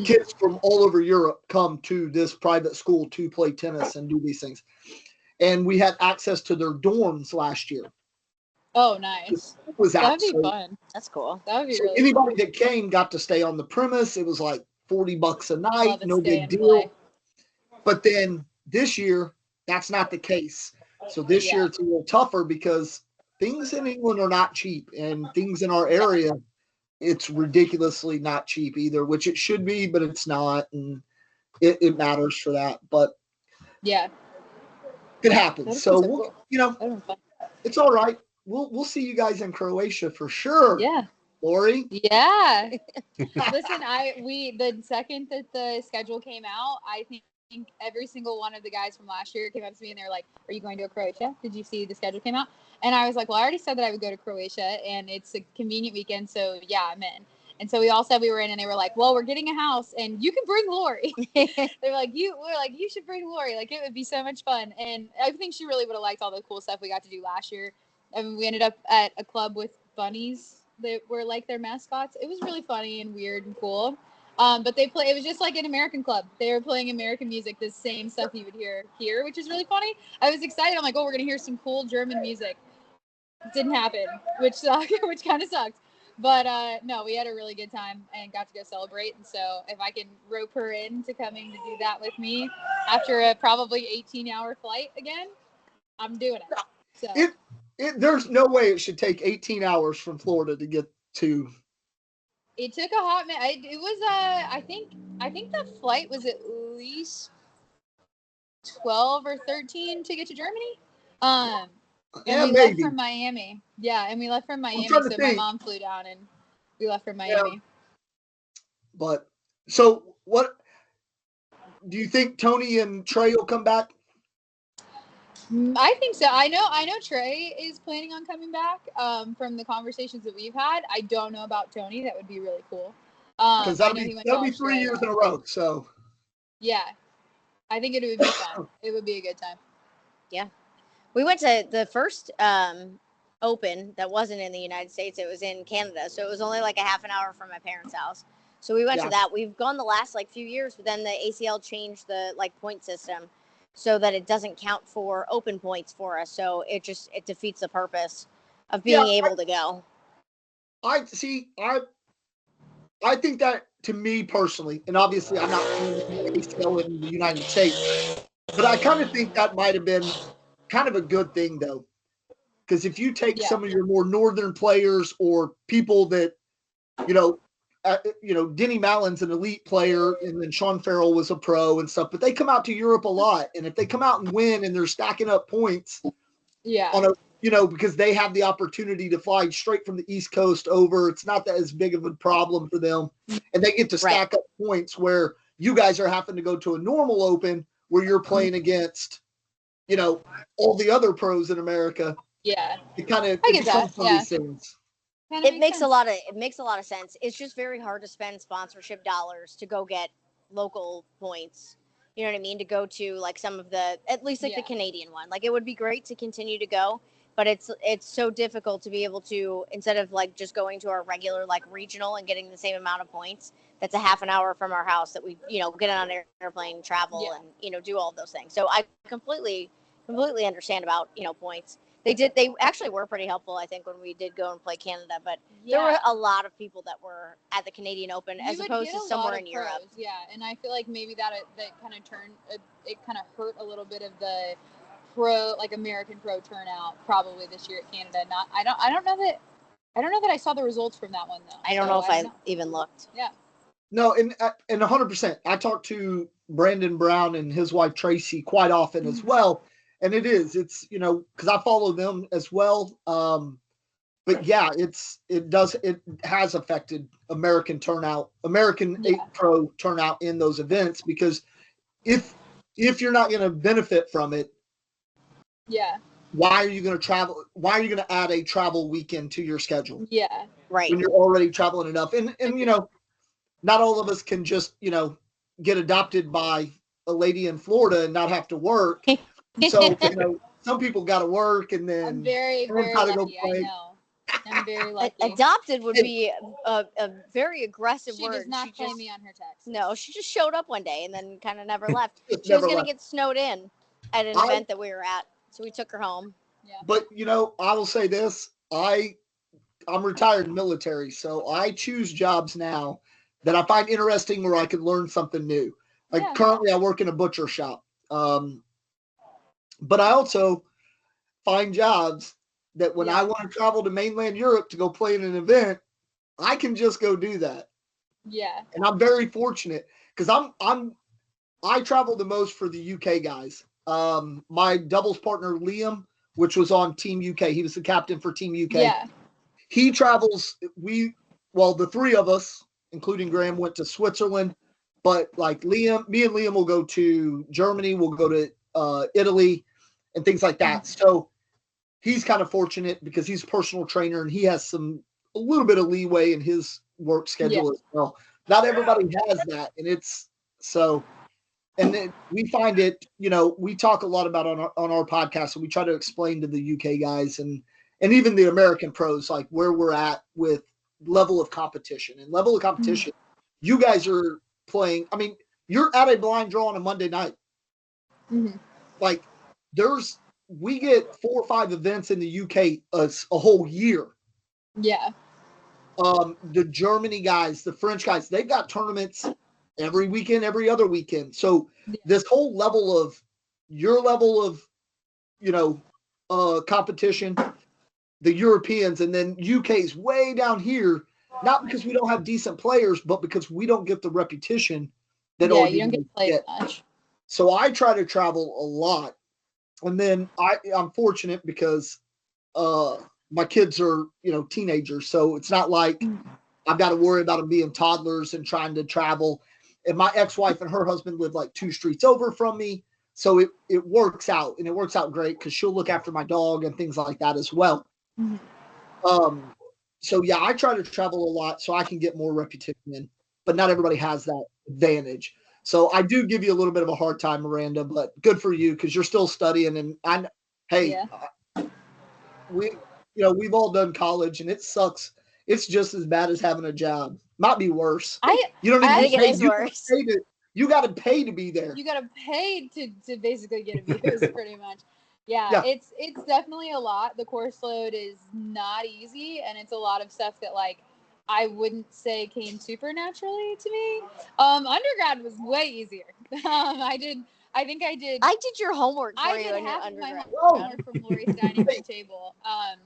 kids from all over Europe come to this private school to play tennis and do these things. And we had access to their dorms last year. Oh, nice. That'd be fun. That's cool. That would be so really anybody cool. that came got to stay on the premise. It was like $40 a night, no big deal. Play. But then this year, that's not the case. So this year it's a little tougher because things in England are not cheap, and things in our area, it's ridiculously not cheap either, which it should be, but it's not. And it matters for that. But it happens. So, cool. it's all right. We'll see you guys in Croatia for sure. Yeah. Lori? Yeah. Listen, the second that the schedule came out, I think every single one of the guys from last year came up to me and they were like, "Are you going to Croatia? Did you see the schedule came out?" And I was like, "Well, I already said that I would go to Croatia, and it's a convenient weekend, so yeah, I'm in." And so we all said we were in, and they were like, "Well, we're getting a house, and you can bring Lori." They were like, "You should bring Lori. Like, it would be so much fun." And I think she really would have liked all the cool stuff we got to do last year. I mean, we ended up at a club with bunnies that were like their mascots. It was really funny and weird and cool. But it was just like an American club. They were playing American music, the same stuff you would hear here, which is really funny. I was excited. I'm like, oh, we're going to hear some cool German music. It didn't happen, which kind of sucked. But no, we had a really good time and got to go celebrate. And so if I can rope her into coming to do that with me after a probably 18-hour flight again, I'm doing it. So there's no way it should take 18 hours from Florida to get to. It took a hot minute. It was I think the flight was at least 12 or 13 to get to Germany. And we left from Miami. Yeah, and we left from Miami. So my mom flew down and we left from Miami. Yeah. But so what do you think Tony and Trey will come back? I think so. I know Trey is planning on coming back from the conversations that we've had. I don't know about Tony. That would be really cool. Because that'll be 3 years in a row. So yeah, I think it would be fun. It would be a good time. Yeah. We went to the first Open that wasn't in the United States. It was in Canada. So it was only like a half an hour from my parents' house. So we went to that. We've gone the last few years, but then the ACL changed the point system so that it doesn't count for open points for us. So it defeats the purpose of being able to go. I think that, to me personally, and obviously I'm not playing ACL in the United States, but I kind of think that might have been kind of a good thing, though. Because if you take some of your more northern players or people that, Denny Mallon's an elite player, and then Sean Farrell was a pro and stuff, but they come out to Europe a lot. And if they come out and win and they're stacking up points on because they have the opportunity to fly straight from the East Coast over, it's not that as big of a problem for them. And they get to stack up points where you guys are having to go to a normal Open where you're playing against, all the other pros in America. Yeah. It kind of becomes one of these things. It makes a lot of sense. It's just very hard to spend sponsorship dollars to go get local points. You know what I mean? To go to some of at least the Canadian one. It would be great to continue to go, but it's so difficult to be able to, instead of just going to our regular regional and getting the same amount of points. That's a half an hour from our house that we get on an airplane, travel, and do all of those things. So I completely understand about points. They actually were pretty helpful, I think, when we did go and play Canada, but there were a lot of people that were at the Canadian Open as opposed to somewhere in Europe. Yeah, and I feel like maybe that kind of it kind of hurt a little bit of the pro, American pro turnout probably this year at Canada. I don't know that I saw the results from that one though. I don't know if I even looked. Yeah. No, and 100%. I talked to Brandon Brown and his wife Tracy quite often as well. And it is. It's, because I follow them as well. But yeah, it has affected American 8 Pro turnout in those events, because if you're not going to benefit from it, why are you going to travel? Why are you going to add a travel weekend to your schedule? Yeah. Right. When you're already traveling enough. And not all of us can just, get adopted by a lady in Florida and not have to work. So, some people got to work, and then I'm very, very lucky. I know. I'm very lucky. Adopted would be a very aggressive She word. does not play me on her text. No, she just showed up one day and then kind of never left. She never was going to left. get snowed in at an event that we were at, so we took her home. Yeah. But I will say this: I'm retired military, so I choose jobs now that I find interesting, where I can learn something new. Like currently, I work in a butcher shop, but I also find jobs that when I want to travel to mainland Europe to go play in an event, I can just go do that. Yeah. And I'm very fortunate, because I travel the most for the UK guys. My doubles partner Liam, which was on Team UK, he was the captain for Team UK. Yeah. He travels. The three of us, including Graham, went to Switzerland, but like me and Liam will go to Germany, we'll go to Italy, and things like that. So he's kind of fortunate because he's a personal trainer and he has a little bit of leeway in his work schedule as well. Not everybody has that, and it's so. And then we find it, we talk a lot about on our podcast, and we try to explain to the UK guys and even the American pros, like where we're at with level of competition. And level of competition, you guys are playing. I mean, you're at a blind draw on a Monday night. Mm-hmm. Like we get 4 or 5 events in the UK a whole year. Yeah. The Germany guys, the French guys, they've got tournaments every weekend, every other weekend. So this whole your level of, competition, the Europeans, and then UK's way down here, not because we don't have decent players, but because we don't get the repetition that you don't get played much. So I try to travel a lot. And then I'm fortunate because my kids are, teenagers. So it's not like I've got to worry about them being toddlers and trying to travel. And my ex-wife and her husband live like 2 streets over from me. So it works out, and it works out great because she'll look after my dog and things like that as well. Mm-hmm. So yeah, I try to travel a lot so I can get more repetition in, but not everybody has that advantage. So I do give you a little bit of a hard time, Miranda, but good for you because you're still studying. And we've all done college, and it sucks. It's just as bad as having a job. Might be worse. You don't even think it is worse. You got to pay to be there. You got to pay to basically get abused, pretty much. Yeah, it's definitely a lot. The course load is not easy, and it's a lot of stuff that I wouldn't say came super naturally to me. Undergrad was way easier. I did your homework for you in your half undergrad. of my homework from Lori Steining at the table.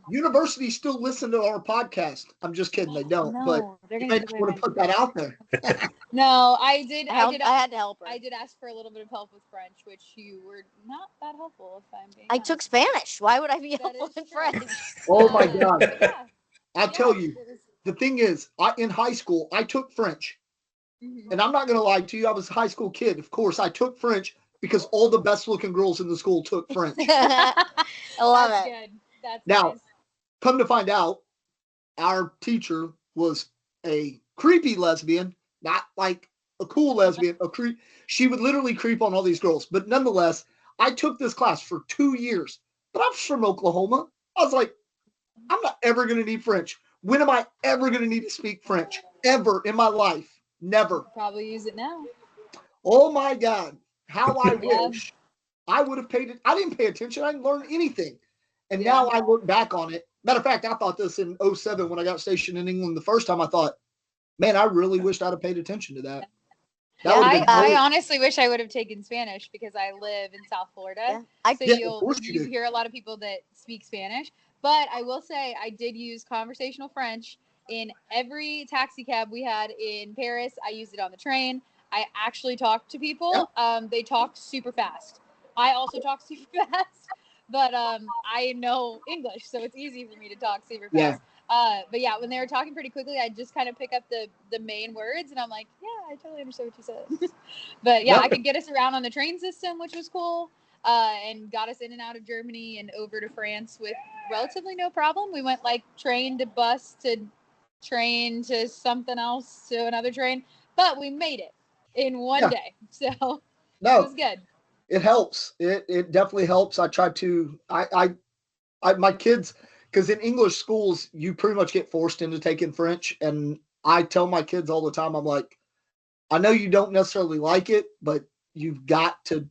Universities still listen to our podcast. I'm just kidding, they don't. No, but they're you gonna may want to put that out there. No, I did. I had to help her. I did ask for a little bit of help with French, which you were not that helpful. If I'm being I honest. took Spanish. Why would I be That helpful is in true. French? Oh my God! Yeah. I'll tell you. The thing is, in high school, I took French. Mm-hmm. And I'm not going to lie to you. I was a high school kid. Of course, I took French because all the best looking girls in the school took French. I love That's it. good. That's Now, nice. come to find out, our teacher was a creepy lesbian, not like a cool lesbian. She would literally creep on all these girls. But nonetheless, I took this class for 2 years. But I'm from Oklahoma. I was like, I'm not ever going to need French. When am I ever going to need to speak French? Ever in my life? Never. Probably use it now. Oh my God. How I wish I would have paid it. I didn't pay attention. I didn't learn anything. And now I look back on it. Matter of fact, I thought this in 2007 when I got stationed in England the first time. I thought, man, I really wished I'd have paid attention to that. I honestly wish I would have taken Spanish because I live in South Florida. You hear a lot of people that speak Spanish. But I will say I did use conversational French in every taxi cab we had in Paris. I used it on the train. I actually talked to people. They talked super fast. I also talk super fast, but I know English, so it's easy for me to talk super fast. Yeah. But yeah, when they were talking pretty quickly, I just kind of pick up the main words, and I'm like, yeah, I totally understood what you said. But yeah, Yep. I could get us around on the train system, which was cool, and got us in and out of Germany and over to France with relatively no problem. We went like train to bus to train to something else to another train, but we made it in one Yeah. day, so it No, was good. it helps. It definitely helps. I try to my kids, because in English schools you pretty much get forced into taking French, and I tell my kids all the time, I'm like, I know you don't necessarily like it, but you've got to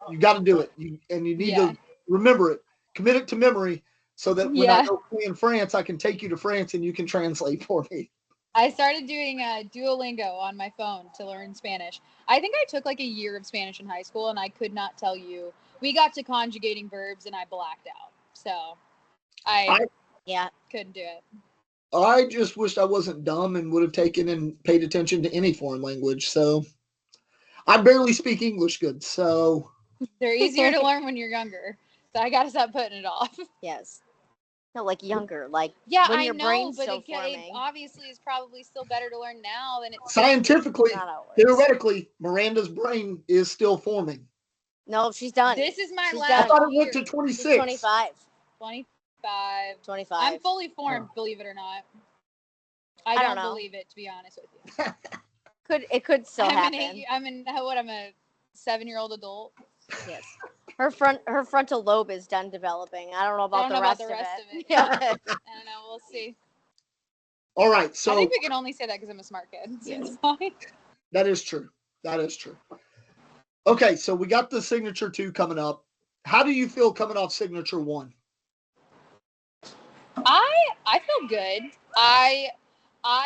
do it. And you need to remember it, commit it to memory, so that when I go play in France, I can take you to France and you can translate for me. I started doing Duolingo on my phone to learn Spanish. I think I took like a year of Spanish in high school, and I could not tell you. We got to conjugating verbs, and I blacked out. So I couldn't do it. I just wished I wasn't dumb and would have taken and paid attention to any foreign language. So I barely speak English good. So they're easier to learn when you're younger. So I got to stop putting it off. Yes. No, like younger, like Yeah, when I your know, brain's but still it forming. obviously is probably still better to learn now than it's scientifically, Not always. theoretically, Miranda's brain is still forming. No, she's done. This is my She's last I done. thought it went to year. 26. She's 25. 25. 25. I'm fully formed, believe it or not. I don't don't know. believe it, to be honest with you. It could still I'm happen. I'm a 7-year-old adult. Yes. Her frontal lobe is done developing. I don't know about the rest of it. Yeah. I don't know. We'll see. All right. I So think we can only say that because I'm a smart kid. So Yes. it's fine. that is true. That is true. Okay. So we got the Signature 2 coming up. How do you feel coming off Signature 1? I feel good. I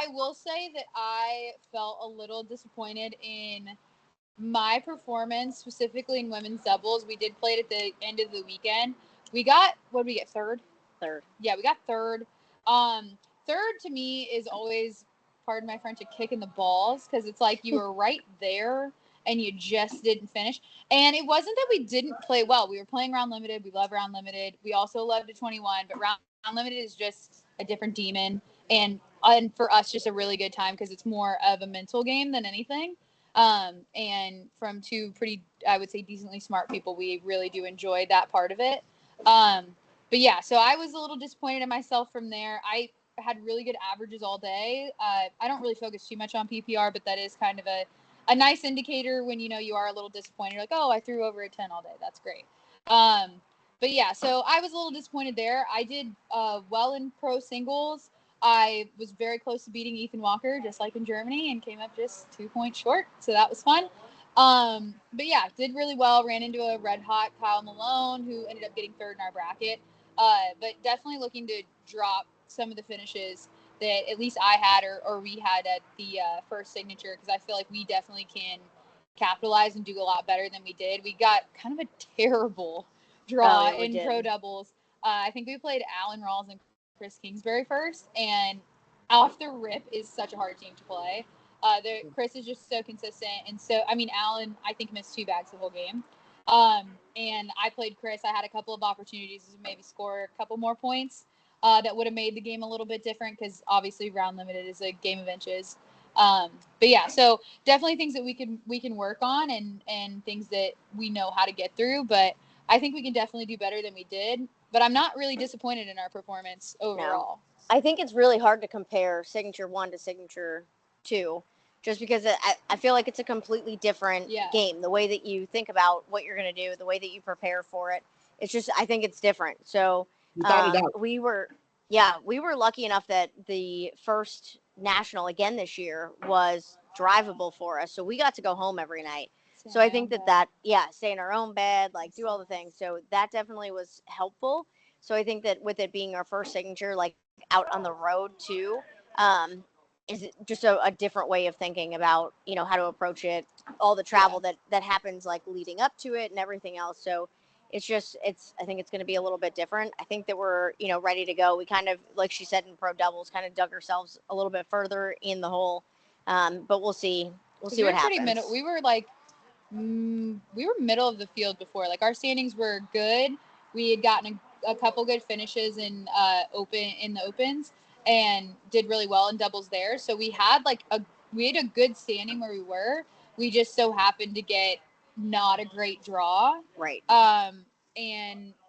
will say that I felt a little disappointed in my performance, specifically in women's doubles. We did play it at the end of the weekend. We got, what did we get, third? Third. Yeah, we got third. Third to me is always, pardon my French, a kick in the balls, because it's like you were right there and you just didn't finish. And it wasn't that we didn't play well. We were playing round limited. We love round limited. We also love the 21, but round limited is just a different demon. And for us, just a really good time because it's more of a mental game than anything. And from two pretty, I would say, decently smart people, we really do enjoy that part of it. But yeah, so I was a little disappointed in myself from there. I had really good averages all day. I don't really focus too much on PPR, but that is kind of a nice indicator when you are a little disappointed. You're like, oh, I threw over a 10 all day. That's great. But yeah, so I was a little disappointed there. I did well in pro singles. I was very close to beating Ethan Walker, just like in Germany, and came up just 2 points short. So that was fun. But yeah, did really well. Ran into a red hot Kyle Malone, who ended up getting third in our bracket. But definitely looking to drop some of the finishes that at least I had or we had at the first Signature, because I feel like we definitely can capitalize and do a lot better than we did. We got kind of a terrible draw in pro doubles. I think we played Alan Rawls and Chris Kingsbury first, and off the rip is such a hard team to play. Chris is just so consistent, and so Alan I think missed 2 bags the whole game. And I played Chris. I had a couple of opportunities to maybe score a couple more points that would have made the game a little bit different, because obviously round limited is a game of inches. But yeah, so definitely things that we can work on and things that we know how to get through. But I think we can definitely do better than we did. But I'm not really disappointed in our performance overall. No. I think it's really hard to compare Signature 1 to Signature 2, just because I feel like it's a completely different game. The way that you think about what you're going to do, the way that you prepare for it, it's just, I think it's different. So we were lucky enough that the first national again this year was drivable for us. So we got to go home every night. So I think that stay in our own bed, like do all the things. So that definitely was helpful. So I think that with it being our first Signature, like out on the road too, is just a different way of thinking about, how to approach it, all the travel that happens like leading up to it and everything else. So I think it's going to be a little bit different. I think that we're, ready to go. We kind of, like she said, in pro doubles, kind of dug ourselves a little bit further in the hole. But we'll see. We'll see what happens. We were like We were middle of the field before. Like our standings were good. We had gotten a couple good finishes in the opens and did really well in doubles there. So we had a good standing where we were. We just so happened to get not a great draw. Right. And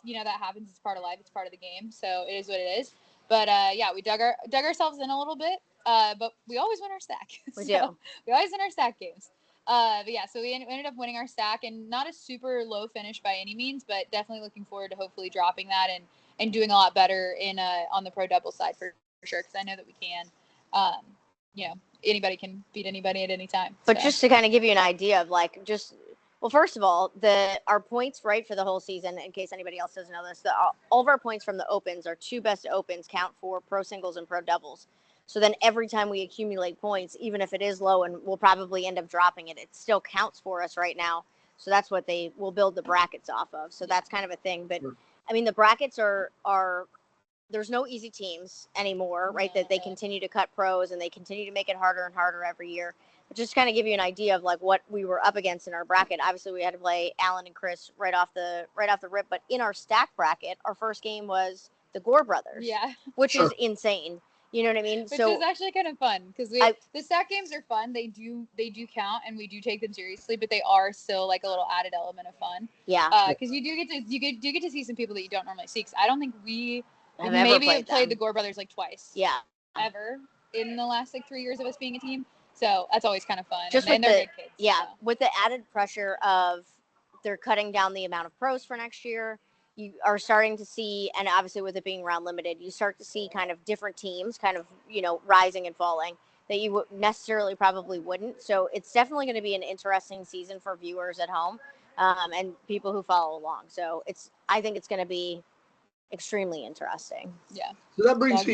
that happens. It's part of life. It's part of the game. So it is what it is. But yeah, we dug ourselves in a little bit. But we always win our stack. We do. We always win our stack games. But yeah, so we ended up winning our stack, and not a super low finish by any means, but definitely looking forward to hopefully dropping that and doing a lot better in on the pro double side for sure, because I know that we can. Anybody can beat anybody at any time. But just to kind of give you an idea of well, first of all, our points right for the whole season, in case anybody else doesn't know this, all of our points from the opens, our 2 best opens, count for pro singles and pro doubles. So then every time we accumulate points, even if it is low and we'll probably end up dropping it, it still counts for us right now. So that's what they will build the brackets off of. So that's kind of a thing. But I mean, the brackets are there's no easy teams anymore, right? That they continue to cut pros and they continue to make it harder and harder every year. But just kind of give you an idea of what we were up against in our bracket. Obviously, we had to play Alan and Chris right off the rip. But in our stack bracket, our first game was the Gore brothers. Yeah, which is insane. You know what I mean? Which is actually kind of fun because the stack games are fun. They do count and we do take them seriously, but they are still a little added element of fun. Yeah. Because you do get to see some people that you don't normally see. Because I don't think we have played the Gore brothers twice. Yeah. Ever in the last 3 years of us being a team. So that's always kind of fun. Just and they're good kids. Yeah, so. With the added pressure of they're cutting down the amount of pros for next year. You are starting to see, and obviously with it being round limited, you start to see kind of different teams kind of, rising and falling that you necessarily probably wouldn't. So it's definitely going to be an interesting season for viewers at home and people who follow along. So I think it's going to be extremely interesting. Yeah. So that brings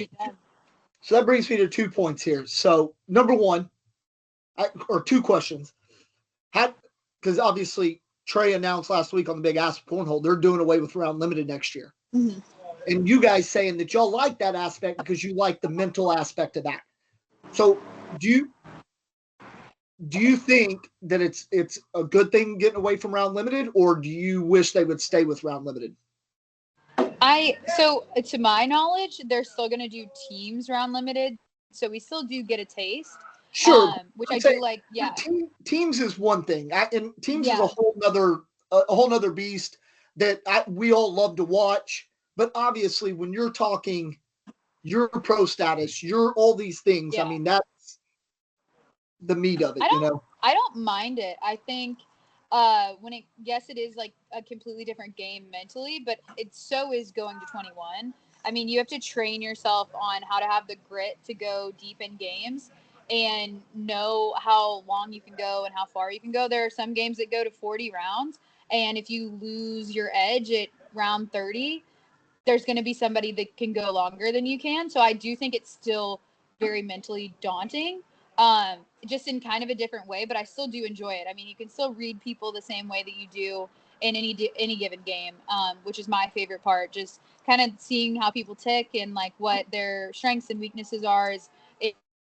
me to 2 points here. So number one, or 2 questions. Because obviously Trey announced last week on the Big Ass Cornhole, they're doing away with round limited next year. Mm-hmm. And you guys saying that y'all like that aspect because you like the mental aspect of that. So do you think that it's a good thing getting away from round limited, or do you wish they would stay with round limited? So to my knowledge, they're still going to do teams round limited. So we still do get a taste. Sure. Which I do like. Yeah. Teams is one thing. And teams is a whole nother beast that we all love to watch. But obviously when you're talking your pro status, you're all these things. I mean, that's the meat of it, I don't mind it. I think it is a completely different game mentally, but it so is going to 21. I mean, you have to train yourself on how to have the grit to go deep in games and know how long you can go and how far you can go. There are some games that go to 40 rounds, and if you lose your edge at round 30, there's going to be somebody that can go longer than you can. So I do think it's still very mentally daunting, just in kind of a different way, but I still do enjoy it. I mean, you can still read people the same way that you do in any given game, which is my favorite part. Just kind of seeing how people tick and what their strengths and weaknesses are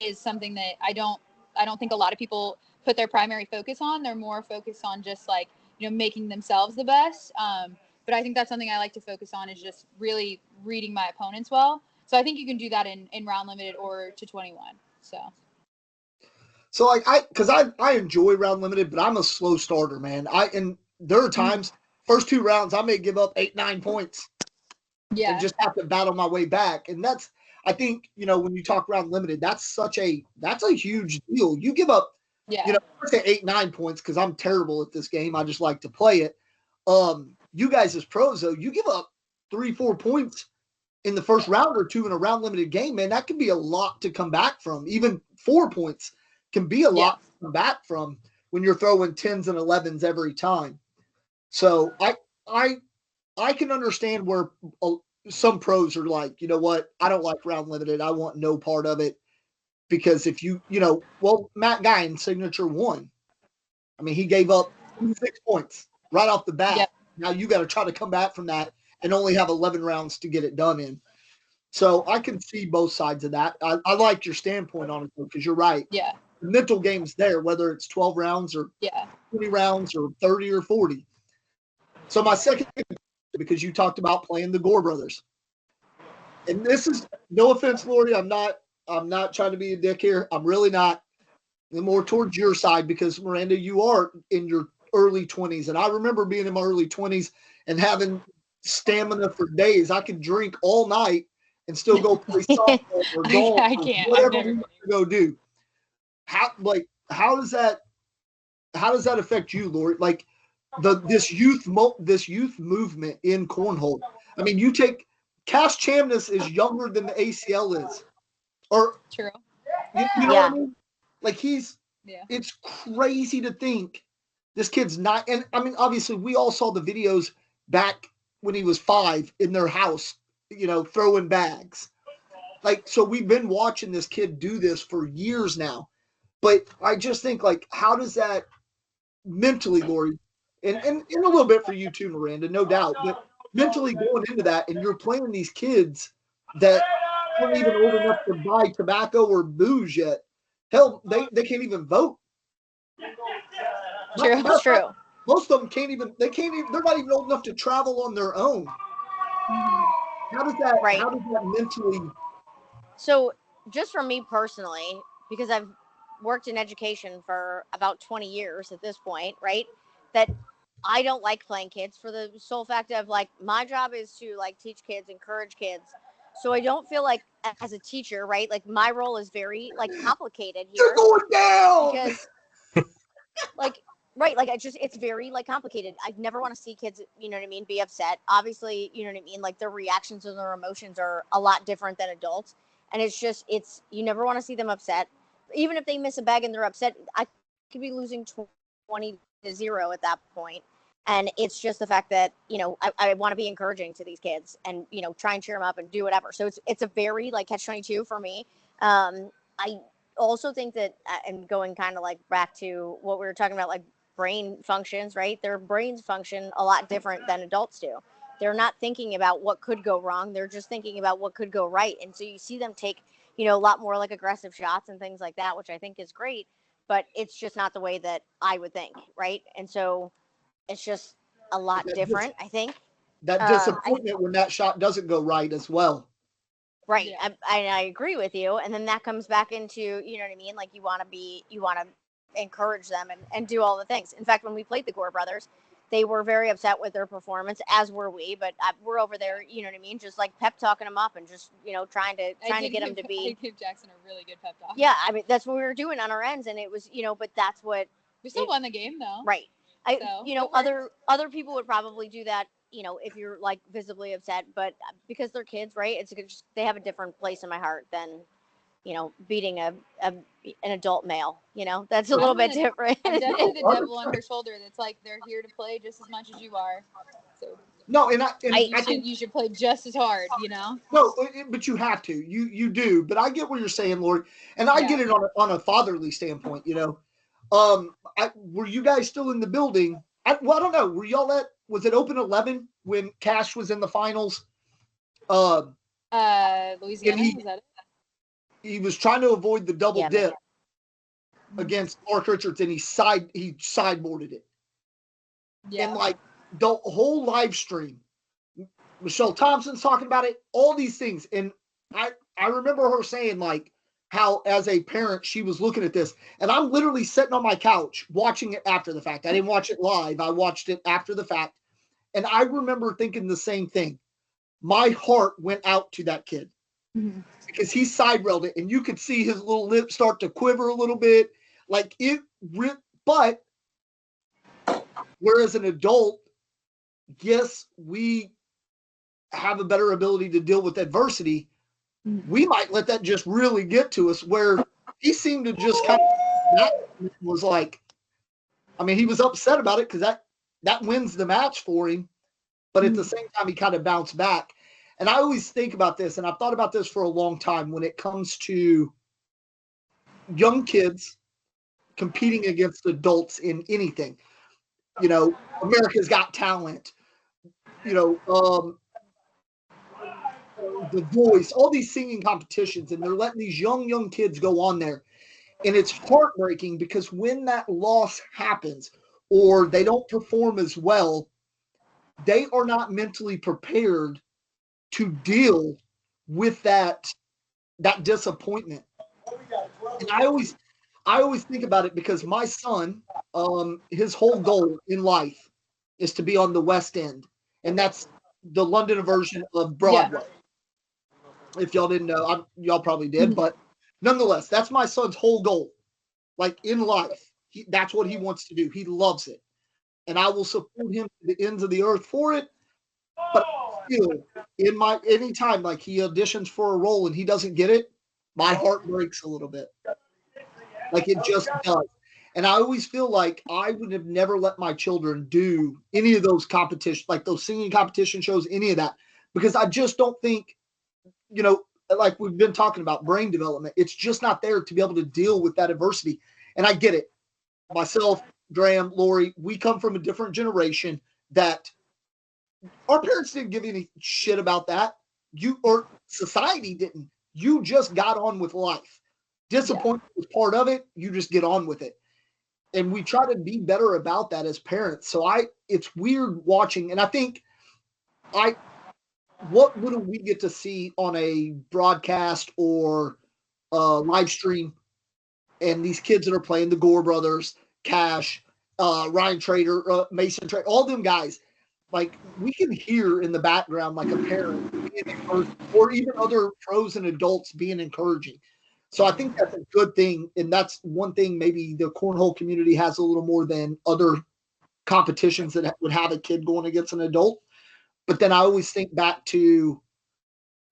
is something that I don't think a lot of people put their primary focus on. They're more focused on just making themselves the best. But I think that's something I like to focus on, is just really reading my opponents well. So I think you can do that in round limited or to 21. So I enjoy round limited, but I'm a slow starter, man. And there are times first 2 rounds I may give up 8-9 points. Yeah. And just have to battle my way back. And that's, I think, when you talk round limited, that's a huge deal. You give up, I say 8-9 points because I'm terrible at this game. I just like to play it. You guys as pros, though, you give up 3-4 points in the first round or 2 in a round limited game, man. That can be a lot to come back from. Even 4 points can be a lot to come back from when you're throwing 10s and 11s every time. So I can understand where some pros are like, you know what? I don't like round limited. I want no part of it. Because if Matt Guy in Signature won. I mean, he gave up 6 points right off the bat. Yep. Now you got to try to come back from that and only have 11 rounds to get it done in. So I can see both sides of that. I like your standpoint on it, though, because you're right. Yeah. the mental game's there, whether it's 12 rounds or 20 rounds or 30 or 40. So my second, because you talked about playing the Gore brothers, and this is no offense, Lori. I'm not trying to be a dick here. I'm really not. I'm more towards your side because Miranda, you are in your early 20s, and I remember being in my early 20s and having stamina for days. I could drink all night and still go play softball or golf or whatever we want to go do. How does that affect you, Lori? Like this youth movement in cornhole. I mean, you take Cash Chamness is younger than the ACL is, or true. You know what I mean? Like it's crazy to think this kid's not. And I mean, obviously, we all saw the videos back when he was 5 in their house, throwing bags. Like, so we've been watching this kid do this for years now. But I just think, like, how does that mentally, Lori, and a little bit for you too, Miranda, no doubt, but mentally going into that, and you're playing these kids that aren't even old enough to buy tobacco or booze yet. Hell, they can't even vote. True. Most of them can't even. They're not even old enough to travel on their own. How does that mentally? So, just for me personally, because I've worked in education for about 20 years at this point, right? That I don't like playing kids for the sole fact of, like, my job is to, like, teach kids, encourage kids. So I don't feel like as a teacher, right? Like, my role is very, like, complicated here. You're going down! Because, like, right, like, it's very, like, complicated. I never want to see kids, you know what I mean, be upset. Obviously, you know what I mean? Like, their reactions and their emotions are a lot different than adults. And you never want to see them upset. Even if they miss a bag and they're upset, I could be losing 20-0 at that point. And it's just the fact that, I want to be encouraging to these kids and, try and cheer them up and do whatever. So it's a very, like, catch-22 for me. I also think that, and going kind of like back to what we were talking about, like brain functions, right? Their brains function a lot different than adults do. They're not thinking about what could go wrong. They're just thinking about what could go right. And so you see them take, a lot more like aggressive shots and things like that, which I think is great, but it's just not the way that I would think. Right. And so it's just a lot different, I think. That disappointment when that shot doesn't go right as well. Right. Yeah. I agree with you. And then that comes back into, you know what I mean? Like you want to encourage them and do all the things. In fact, when we played the Gore brothers, they were very upset with their performance, as were we, but we're over there, you know what I mean? Just like pep talking them up and just, trying to get them to be. I give Jackson a really good pep talk. Yeah. I mean, that's what we were doing on our ends. And it was, but that's what. We still won the game though. Right. Other people would probably do that, if you're like visibly upset, but because they're kids, right? They have a different place in my heart than, beating an adult male, that's a little bit different. I'm definitely the devil on her shoulder. That's like, they're here to play just as much as you are. So no, you should play just as hard, No, but you have to. You do. But I get what you're saying, Lord, and I get it on a fatherly standpoint. Were you guys still in the building? I don't know. Were y'all was it open 11 when Cash was in the finals? Louisiana, was that it? He was trying to avoid the double dip against Mark Richards, and he sideboarded it. Yeah. And like the whole live stream, Michelle Thompson's talking about it, all these things. And I remember her saying, like, how as a parent she was looking at this, and I'm literally sitting on my couch watching it after the fact. I didn't watch it live. I watched it after the fact. And I remember thinking the same thing. My heart went out to that kid because he side railed it, and you could see his little lips start to quiver a little bit. Like but whereas an adult, yes, we have a better ability to deal with adversity. We might let that just really get to us, where he seemed to just kind of was like, I mean, he was upset about it because that wins the match for him. But at the same time, he kind of bounced back. And I always think about this, and I've thought about this for a long time when it comes to young kids competing against adults in anything. America's Got Talent, The Voice, all these singing competitions, and they're letting these young kids go on there. And it's heartbreaking because when that loss happens or they don't perform as well, they are not mentally prepared to deal with that disappointment. And I always think about it because my son, his whole goal in life is to be on the West End, and that's the London version of Broadway. If y'all didn't know, y'all probably did, but nonetheless, that's my son's whole goal. Like in life, that's what he wants to do. He loves it, and I will support him to the ends of the earth for it. But still, anytime like he auditions for a role and he doesn't get it, my heart breaks a little bit. Like it just does. And I always feel like I would have never let my children do any of those competitions, like those singing competition shows, any of that, because I just don't think, like we've been talking about brain development, it's just not there to be able to deal with that adversity. And I get it. Myself, Graham, Lori, we come from a different generation that our parents didn't give any shit about that. Or society didn't. You just got on with life. Disappointment was part of it. You just get on with it. And we try to be better about that as parents. So it's weird watching. And I think what would we get to see on a broadcast or a live stream? And these kids that are playing, the Gore brothers, Cash, Ryan Trader, Mason Trader, all them guys, like we can hear in the background like a parent being encouraged, or even other pros and adults being encouraging. So I think that's a good thing, and that's one thing maybe the cornhole community has a little more than other competitions that would have a kid going against an adult. But then I always think back to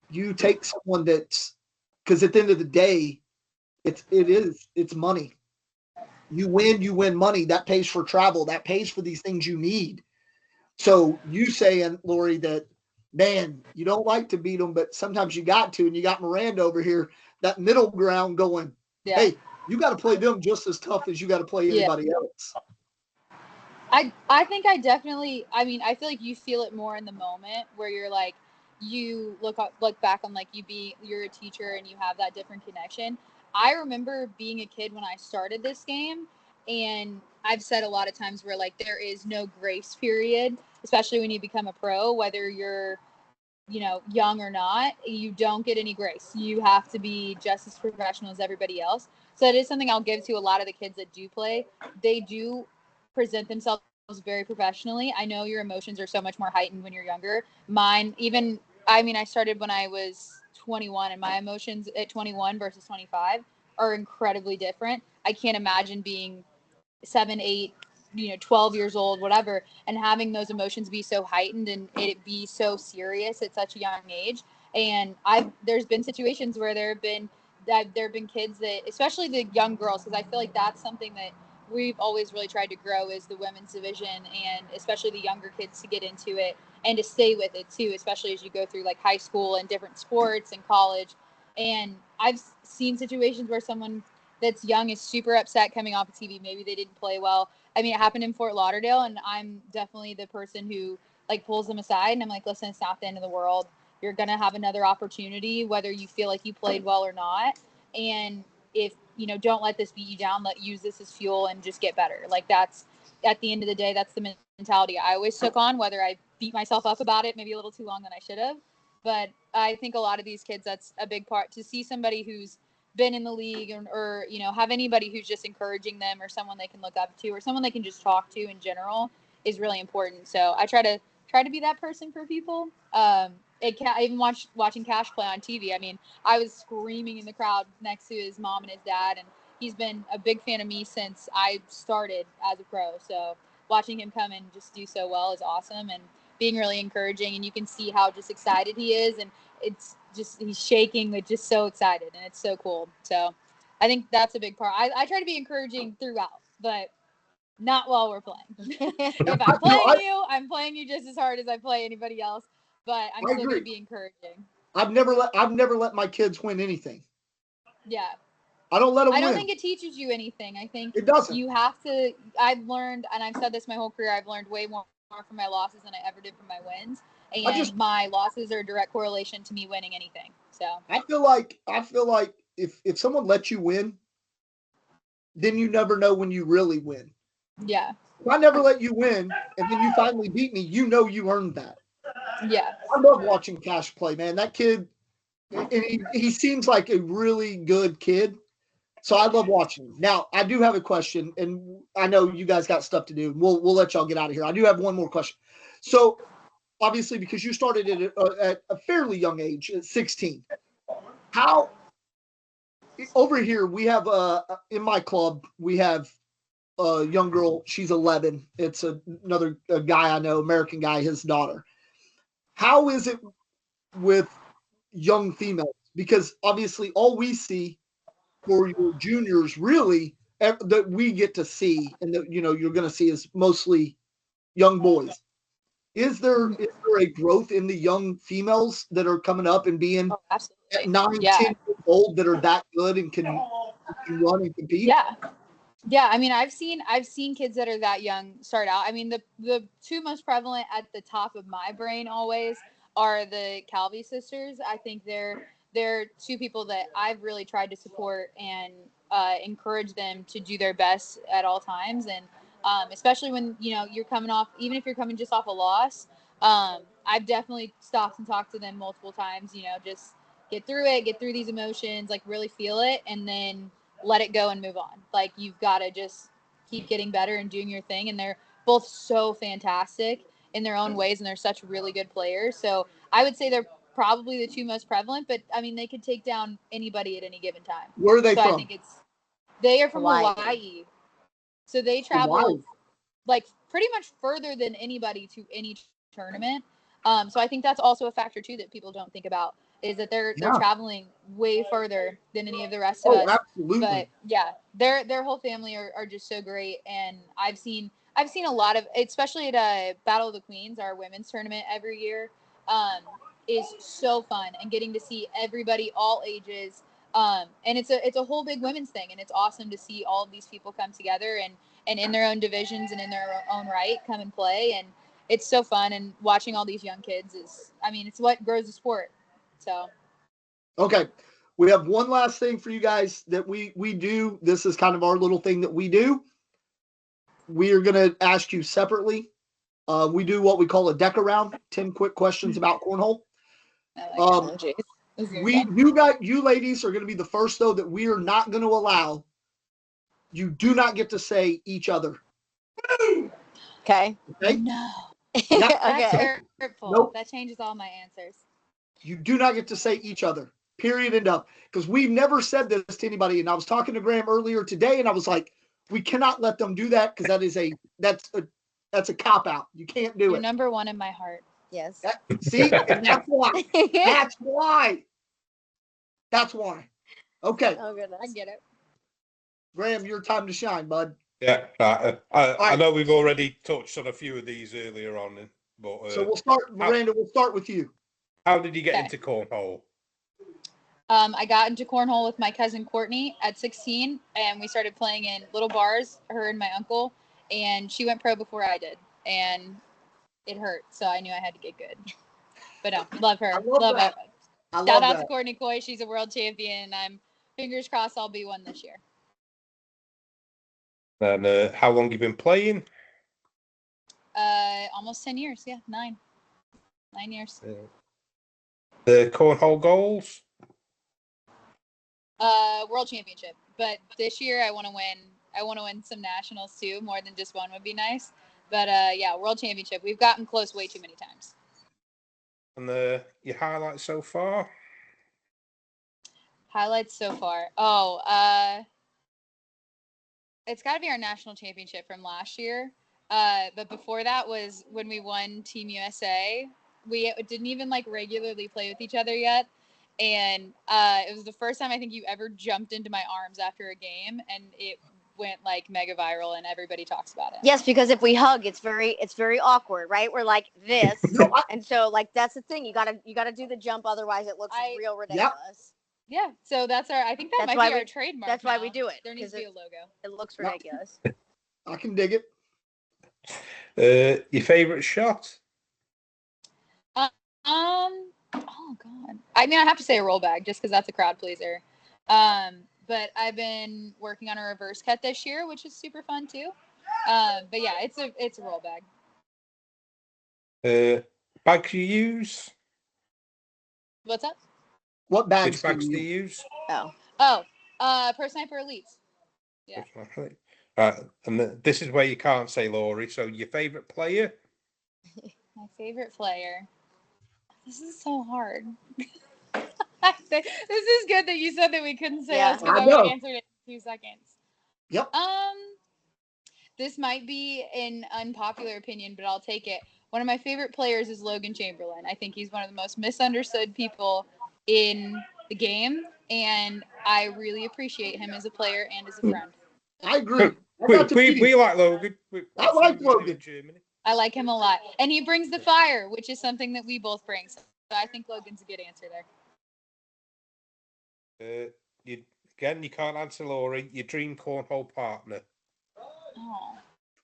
you take someone that's, because at the end of the day, it's money. You win money. That pays for travel. That pays for these things you need. So you saying, Lori, that, man, you don't like to beat them, but sometimes you got to, and you got Miranda over here, that middle ground going, hey, you got to play them just as tough as you got to play anybody else. I think I definitely, I feel like you feel it more in the moment where you're like, you look back on like you're a teacher and you have that different connection. I remember being a kid when I started this game, and I've said a lot of times where like there is no grace period, especially when you become a pro, whether you're, young or not, you don't get any grace. You have to be just as professional as everybody else. So it is something I'll give to a lot of the kids that do play. They do present themselves very professionally. I know your emotions are so much more heightened when you're younger. Mine, even, I started when I was 21, and my emotions at 21 versus 25 are incredibly different. I can't imagine being 7, 8, 12 years old, whatever, and having those emotions be so heightened and it be so serious at such a young age. And there's been situations where there have been kids that, especially the young girls, because I feel like that's something that we've always really tried to grow is the women's division, and especially the younger kids to get into it and to stay with it too, especially as you go through like high school and different sports and college. And I've seen situations where someone that's young is super upset coming off of TV. Maybe they didn't play well. It happened in Fort Lauderdale, and I'm definitely the person who like pulls them aside, and I'm like, listen, it's not the end of the world. You're going to have another opportunity, whether you feel like you played well or not. And if, don't let this beat you down, use this as fuel and just get better. Like that's, at the end of the day, that's the mentality I always took on, whether I beat myself up about it maybe a little too long than I should have. But I think a lot of these kids, that's a big part, to see somebody who's been in the league or have anybody who's just encouraging them, or someone they can look up to, or someone they can just talk to in general, is really important. So I try to be that person for people. I even watching Cash play on TV. I was screaming in the crowd next to his mom and his dad, and he's been a big fan of me since I started as a pro. So watching him come and just do so well is awesome, and being really encouraging, and you can see how just excited he is, and it's just, he's shaking with just so excited, and it's so cool. So I think that's a big part. I try to be encouraging throughout, but not while we're playing. If I'm playing you just as hard as I play anybody else, but I'm still going to be encouraging. I've never let my kids win anything. Yeah. I don't let them win. I don't think it teaches you anything. I think it doesn't. You have to, I've learned, and I've said this my whole career, I've learned way more from my losses than I ever did from my wins. And my losses are a direct correlation to me winning anything. So I feel like if someone lets you win, then you never know when you really win. Yeah. If I never let you win and then you finally beat me, you know you earned that. Yeah. I love watching Cash play, man. That kid, and he seems like a really good kid. So I love watching him. Now, I do have a question, and I know you guys got stuff to do. We'll let y'all get out of here. I do have one more question. So, obviously, because you started at a fairly young age, at 16, how over here we have in my club we have a young girl. She's 11. It's another guy I know, American guy, his daughter. How is it with young females? Because obviously, all we see for your juniors really that we get to see and that you're going to see is mostly young boys. Is there a growth in the young females that are coming up and being at 9, 10 years old that are that good and can run and compete? Yeah, I mean, I've seen kids that are that young start out. I mean, the two most prevalent at the top of my brain always are the Calvi sisters. I think they're two people that I've really tried to support and encourage them to do their best at all times, and especially when you're coming off, even if you're coming just off a loss. I've definitely stopped and talked to them multiple times. Just get through it, get through these emotions, like really feel it, and then let it go and move on. Like, you've got to just keep getting better and doing your thing. And they're both so fantastic in their own ways, and they're such really good players. So I would say they're probably the two most prevalent, but I mean, they could take down anybody at any given time. Where are they from? I think they are from Hawaii. So they travel like pretty much further than anybody to any tournament. So I think that's also a factor too that people don't think about, is that they're traveling way further than any of the rest of us. Absolutely. But yeah, their whole family are just so great, and I've seen a lot of, especially at Battle of the Queens, our women's tournament every year, is so fun, and getting to see everybody, all ages, and it's a whole big women's thing, and it's awesome to see all of these people come together and in their own divisions and in their own right come and play, and it's so fun. And watching all these young kids it's what grows the sport. So, okay, we have one last thing for you guys that we do. This is kind of our little thing that we do. We are going to ask you separately. We do what we call a deck around, 10 quick questions about cornhole. You ladies are going to be the first, though, that we are not going to allow. You do not get to say each other. Okay. No. Okay. Hurtful. Nope. That changes all my answers. You do not get to say each other. Period and up. Because we've never said this to anybody. And I was talking to Graham earlier today, and I was like, we cannot let them do that, because that's a cop out. You can't do You're it. number one in my heart. Yes. See, and that's why. That's why. Okay. Oh goodness. I get it. Graham, your time to shine, bud. Yeah, I know we've already touched on a few of these earlier on, but so we'll start, Miranda. We'll start with you. How did you get into cornhole? I got into cornhole with my cousin Courtney at 16, and we started playing in little bars, her and my uncle, and she went pro before I did, and it hurt, so I knew I had to get good. But no, love her. Love her. Shout out to Courtney Coy. She's a world champion. I'm fingers crossed I'll be one this year. And how long you been playing? Almost 10 years. Yeah, 9 years. The cornhole goals? World championship. But this year I want to win. I want to win some nationals too. More than just one would be nice. But yeah, world championship. We've gotten close way too many times. And your highlights so far? Highlights so far. Oh, it's got to be our national championship from last year. But before that was when we won Team USA. We didn't even regularly play with each other yet. And it was the first time I think you ever jumped into my arms after a game, and it went mega viral, and everybody talks about it. Yes, because if we hug, it's very awkward, right? We're like this, and so that's the thing. You gotta do the jump, otherwise it looks real ridiculous. Yeah, so I think that might be our trademark. That's why we do it. There needs to be a logo. It looks ridiculous. I can dig it. Your favorite shot? Oh God. I mean, I have to say a roll bag just because that's a crowd pleaser. but I've been working on a reverse cut this year, which is super fun too. But yeah, it's a roll bag. Bags you use? What's up? What bags Which bags do do you you use? Pro Sniper Elites. Yeah. And this is where you can't say Laurie. So your favorite player? My favorite player. This is so hard. This is good that you said that we couldn't say Yeah. us because I I would have know. answered it in 2 seconds. Yep. This might be an unpopular opinion, but I'll take it. One of my favorite players is Logan Chamberlain. I think he's one of the most misunderstood people in the game, and I really appreciate him as a player and as a friend. I agree. I got to meet him. We like Logan. I like Logan. In Germany. I like him a lot. And he brings the fire, which is something that we both bring. So I think Logan's a good answer there. You can't answer Laurie. Your dream cornhole partner. Oh,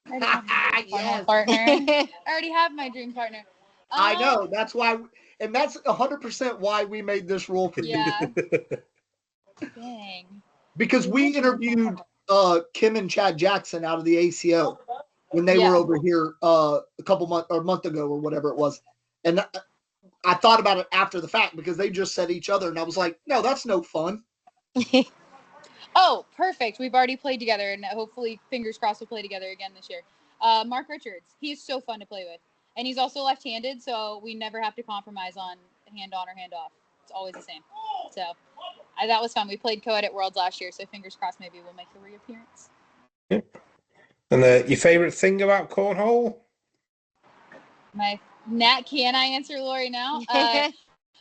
I already have my dream Yes. partner. I already have my dream partner. I know. That's why, and that's 100% why we made this rule for you. Yeah. Dang. Because we interviewed Kim and Chad Jackson out of the ACO when they were over here a month ago or whatever it was. And I thought about it after the fact because they just said each other. And I was like, no, that's no fun. Oh, perfect. We've already played together, and hopefully, fingers crossed, we'll play together again this year. Mark Richards. He's so fun to play with. And he's also left-handed, so we never have to compromise on hand on or hand off. It's always the same. So that was fun. We played co-ed at Worlds last year, so fingers crossed maybe we'll make a reappearance. Yeah. And your favorite thing about cornhole? Can I answer Lori now?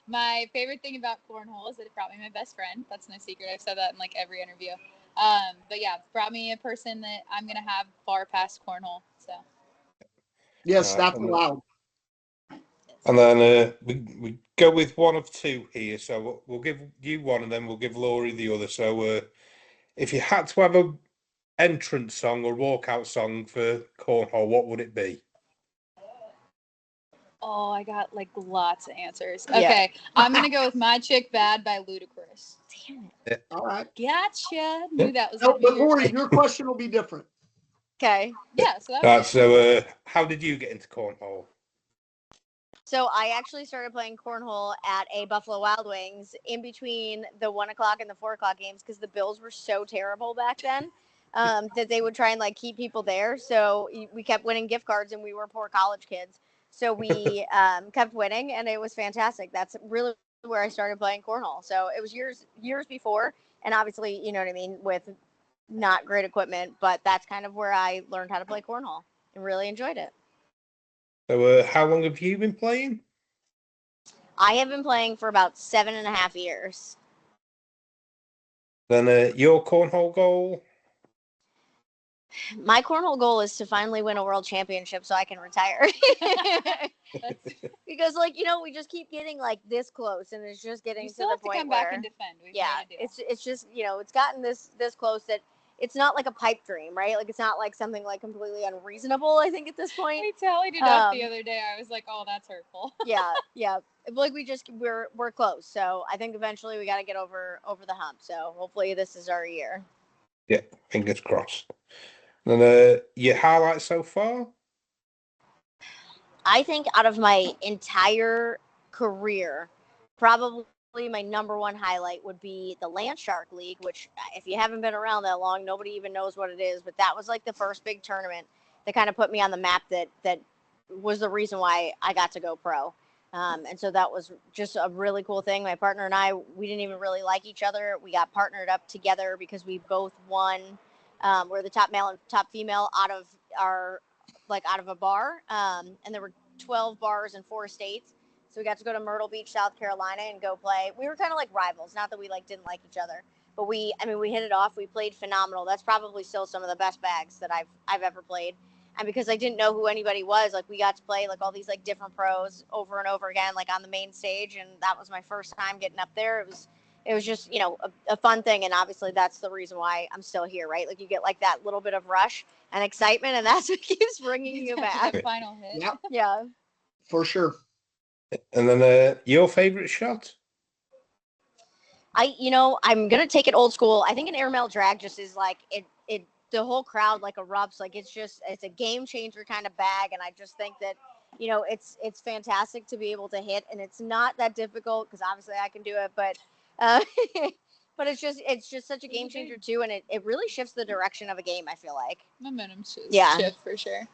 My favorite thing about cornhole is that it brought me my best friend. That's no secret. I've said that in like every interview. But yeah, it brought me a person that I'm gonna have far past cornhole. So Yes, that's allowed. And then we go with one of two here. So we'll give you one, and then we'll give Laurie the other. So if you had to have a entrance song or walkout song for cornhole, what would it be? Oh, I got like lots of answers. Yeah. Okay, I'm gonna go with "My Chick Bad" by Ludacris. Damn it. All right. Gotcha. Knew that was. No, but Lori, your question will be different. Okay. Yeah. So that So how did you get into cornhole? So I actually started playing cornhole at a Buffalo Wild Wings in between the 1 o'clock and the 4 o'clock games because the Bills were so terrible back then that they would try and like keep people there. So we kept winning gift cards, and we were poor college kids. So we kept winning, and it was fantastic. That's really where I started playing cornhole. So it was years before, and obviously, you know what I mean, with not great equipment, but that's kind of where I learned how to play cornhole and really enjoyed it. So how long have you been playing? I have been playing for about 7.5 years. Then your cornhole goal? My cornhole goal is to finally win a world championship so I can retire. Because, like, you know, we just keep getting like this close, and it's just getting to the point come where, back and defend. it's just, you know, it's gotten this close that it's not like a pipe dream, right? Like, it's not like something like completely unreasonable, I think, at this point. I tallied it up the other day. I was like, oh, that's hurtful. yeah. Like, we're close. So I think eventually we got to get over the hump. So hopefully this is our year. Yeah, fingers crossed. And your highlight so far? I think out of my entire career, probably my number one highlight would be the Land Shark League, which if you haven't been around that long, nobody even knows what it is. But that was like the first big tournament that kind of put me on the map that was the reason why I got to go pro. And so that was just a really cool thing. My partner and I, we didn't even really like each other. We got partnered up together because we both won. We're the top male and top female out of a bar. And there were 12 bars in 4 states. So we got to go to Myrtle Beach, South Carolina, and go play. We were kind of like rivals. Not that we like didn't like each other, but we hit it off. We played phenomenal. That's probably still some of the best bags that I've ever played. And because I didn't know who anybody was, like, we got to play like all these like different pros over and over again, like on the main stage. And that was my first time getting up there. It was just, you know, a fun thing. And obviously that's the reason why I'm still here, right? Like, you get like that little bit of rush and excitement, and that's what keeps bringing you back. The final hit. Yep, Yeah. for sure. And then your favorite shot? I'm gonna take it old school. I think an airmail drag just is like it. The whole crowd like erupts. Like it's a game changer kind of bag, and I just think that it's fantastic to be able to hit, and it's not that difficult because obviously I can do it, but but it's just such a game changer too, and it really shifts the direction of a game. I feel like Momentum shift, Yeah. shift for sure.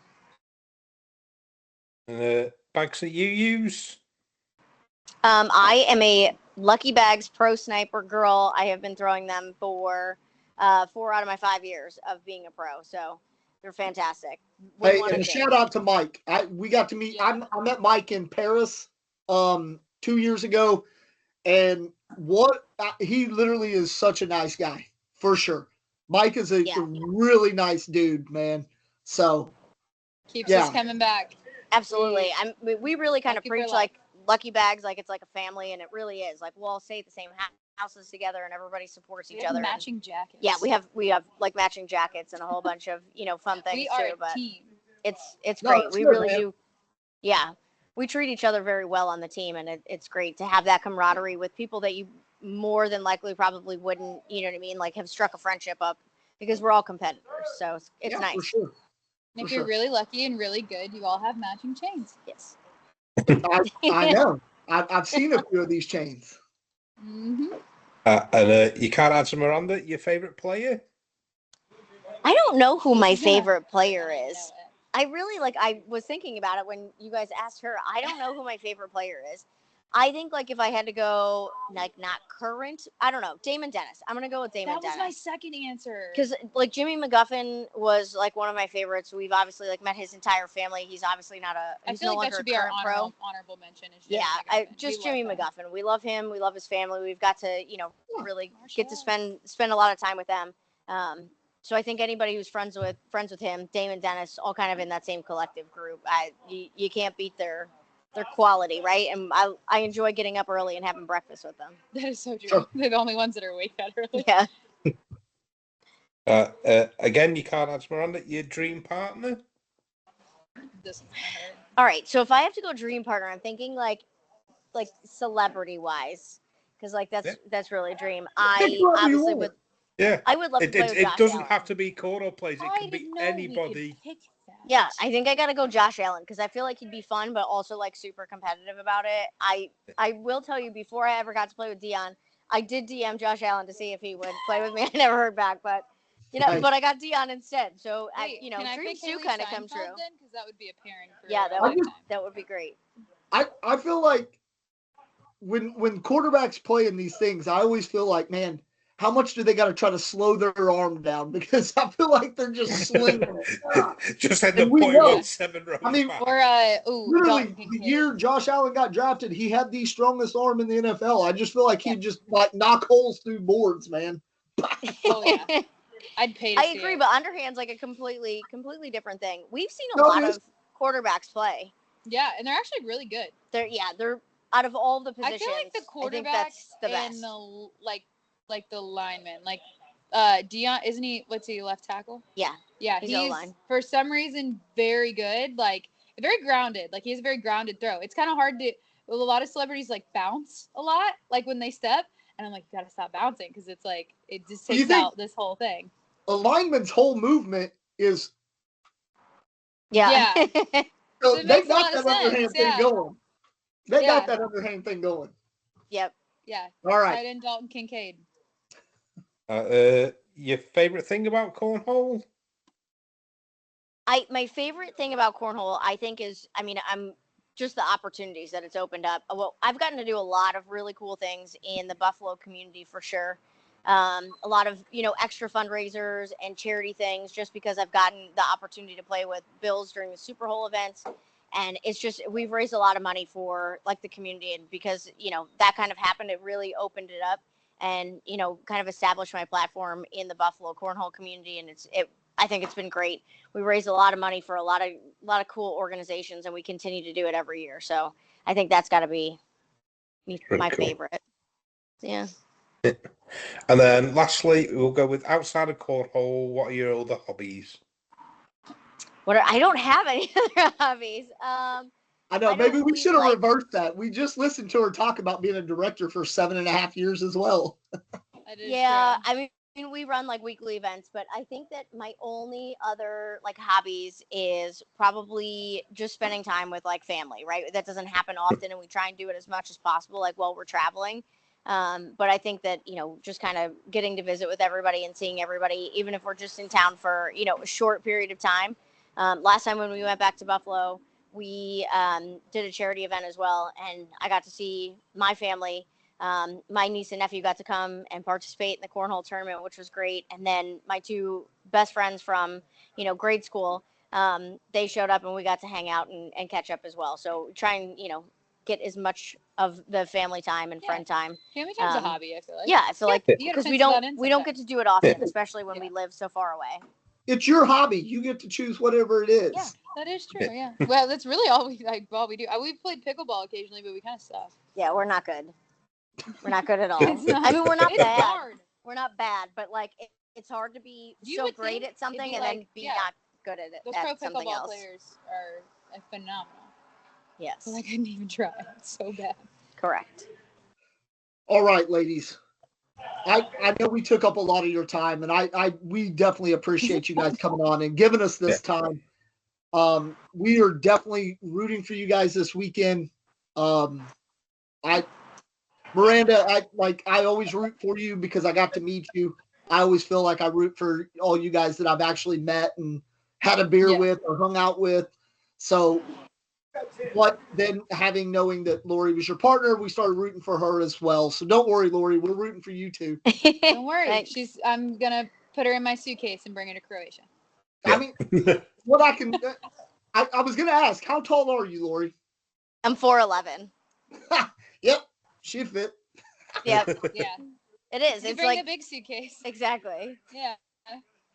And the bags that you use? I am a Lucky Bags pro sniper girl. I have been throwing them for 4 out of my 5 years of being a pro, so they're fantastic. Wouldn't Hey, want and a to shout out to Mike. We got to meet. Yeah. I met Mike in Paris 2 years ago, and he literally is such a nice guy for sure. Mike is a Yeah. really nice dude, man. So Keeps Yeah. us coming back. Absolutely. We really kind of Lucky for preach life. like Lucky Bags, like it's like a family, and it really is. Like we'll all stay at the same houses together, and everybody supports We each have other. matching jackets. Yeah, we have like matching jackets and a whole bunch of fun things We are too. a But team. it's No, great. it's We good, really man. do. Yeah, we treat each other very well on the team, and it's great to have that camaraderie with people that you more than likely probably wouldn't, you know what I mean, like have struck a friendship up because we're all competitors. So it's yeah, nice. for sure. And if For you're sure. really lucky and really good, you all have matching chains. Yes. I know. I've seen a few of these chains. Mm-hmm. And you can't answer Miranda, your favorite player? I don't know who my She's gonna favorite player know is. it. I really I was thinking about it when you guys asked her. I don't know who my favorite player is. I think like if I had to go like not current, I don't know, Damon Dennis. I'm gonna go with Damon That was Dennis. my second answer. Because like Jimmy McGuffin was like one of my favorites. We've obviously like met his entire family. He's obviously not I he's feel no like that longer should a be our current pro. honorable mention. Is Yeah, Jimmy McGuffin. just We Jimmy love him. McGuffin. We love him. We love his family. We've got to really get to Marshall. spend a lot of time with them. So I think anybody who's friends with him, Damon Dennis, all kind of in that same collective group. You can't beat their quality, right? And I enjoy getting up early and having breakfast with them. That is so true. Sure. They're the only ones that are awake that early. Yeah. Again, you can't answer Miranda, your dream partner? This one's gonna hurt. All right. So if I have to go dream partner, I'm thinking like celebrity wise, because like that's really a dream. Pick whoever you Obviously want. Yeah. I would love to play with Josh It doesn't Allen. have to be corner plays. It I can be didn't know we could anybody. pick that. Yeah, I think I gotta go Josh Allen because I feel like he'd be fun, but also like super competitive about it. I will tell you before I ever got to play with Dion, I did DM Josh Allen to see if he would play with me. I never heard back, but Nice. but I got Dion instead. So Wait, can I dreams pick do Haley kind of come Steinfeld true. then? Because that would be a pairing for Yeah, a that would lifetime. that would be great. I feel like when quarterbacks play in these things, I always feel like, man, how much do they got to try to slow their arm down? Because I feel like they're just slinging it. Just end up And we putting know. on 7 rows I mean, back. Or Literally, Dalton the Kincaid. year Josh Allen got drafted, he had the strongest arm in the NFL. I just feel like he'd just like knock holes through boards, man. Oh yeah, I'd pay to I see agree, it. but underhand's like a completely different thing. We've seen a No, lot it is. of quarterbacks play. Yeah, and they're actually really good. They're out of all the positions. I feel like the I think quarterback that's the and best. like the lineman, like Dion, isn't he? What's he, left tackle? Yeah. Yeah, He's he's O-line. for some reason very good, like very grounded. Like he has a very grounded throw. It's kind of hard to. Well, a lot of celebrities like bounce a lot, like when they step, and I'm like, you gotta stop bouncing because it's like it just You takes think- out this whole thing. A lineman's whole movement is Yeah. Yeah. so It they makes a got lot of that underhand sense, thing yeah. going. They Yeah. got that underhand thing going. Yep. Yeah, All right. tight end Dalton Kincaid. Your favorite thing about cornhole? My favorite thing about cornhole, I think, is I'm just the opportunities that it's opened up. Well, I've gotten to do a lot of really cool things in the Buffalo community for sure. A lot of extra fundraisers and charity things, just because I've gotten the opportunity to play with Bills during the Super Bowl events, and it's just we've raised a lot of money for like the community, and because that kind of happened, it really opened it up and kind of established my platform in the Buffalo cornhole community, and I think it's been great. We raise a lot of money for a lot of cool organizations, and we continue to do it every year. So I think that's got to be my cool. favorite. Yeah. And then lastly, we'll go with outside of cornhole, what are your other hobbies? I don't have any other hobbies. I know. I Maybe don't we should have like- reversed that. We just listened to her talk about being a director for 7.5 years as well. That is Yeah, true. I mean, we run like weekly events, but I think that my only other like hobbies is probably just spending time with like family, right? That doesn't happen often, and we try and do it as much as possible, like while we're traveling. But I think that, just kind of getting to visit with everybody and seeing everybody, even if we're just in town for, a short period of time. Last time when we went back to Buffalo, we did a charity event as well, and I got to see my family. My niece and nephew got to come and participate in the cornhole tournament, which was great. And then my two best friends from, grade school, they showed up and we got to hang out and catch up as well. So try and, get as much of the family time and friend time. Family time's a hobby, I feel like. Yeah, I feel like You gotta because we pencil don't that in we don't get sometimes. to do it often, especially when we live so far away. It's your hobby. You get to choose whatever it is. Yeah, that is true. Yeah. Well, that's really all we do. We've played pickleball occasionally, but we kind of suck. Yeah, we're not good. We're not good at all. It's not- I mean, we're not it's bad. hard. We're not bad, but like it's hard to be You so would great think at something it'd be and then like- be yeah. not good at it Those at pro something pickleball else. players are phenomenal. Yes, So I couldn't even try. It's so bad. correct. All right, ladies. I know we took up a lot of your time, and we definitely appreciate you guys coming on and giving us this time. We are definitely rooting for you guys this weekend. Miranda, I always root for you because I got to meet you. I always feel like I root for all you guys that I've actually met and had a beer with or hung out with. So, but then knowing that Lori was your partner, we started rooting for her as well. So don't worry, Lori, we're rooting for you too. Don't worry. Thanks. I'm gonna put her in my suitcase and bring her to Croatia. I mean, what I can, I was gonna ask, how tall are you, Lori? I'm 4'11". Yep, she'd fit. Yep, Yeah. it is. You It's bring like a big suitcase. exactly. Yeah.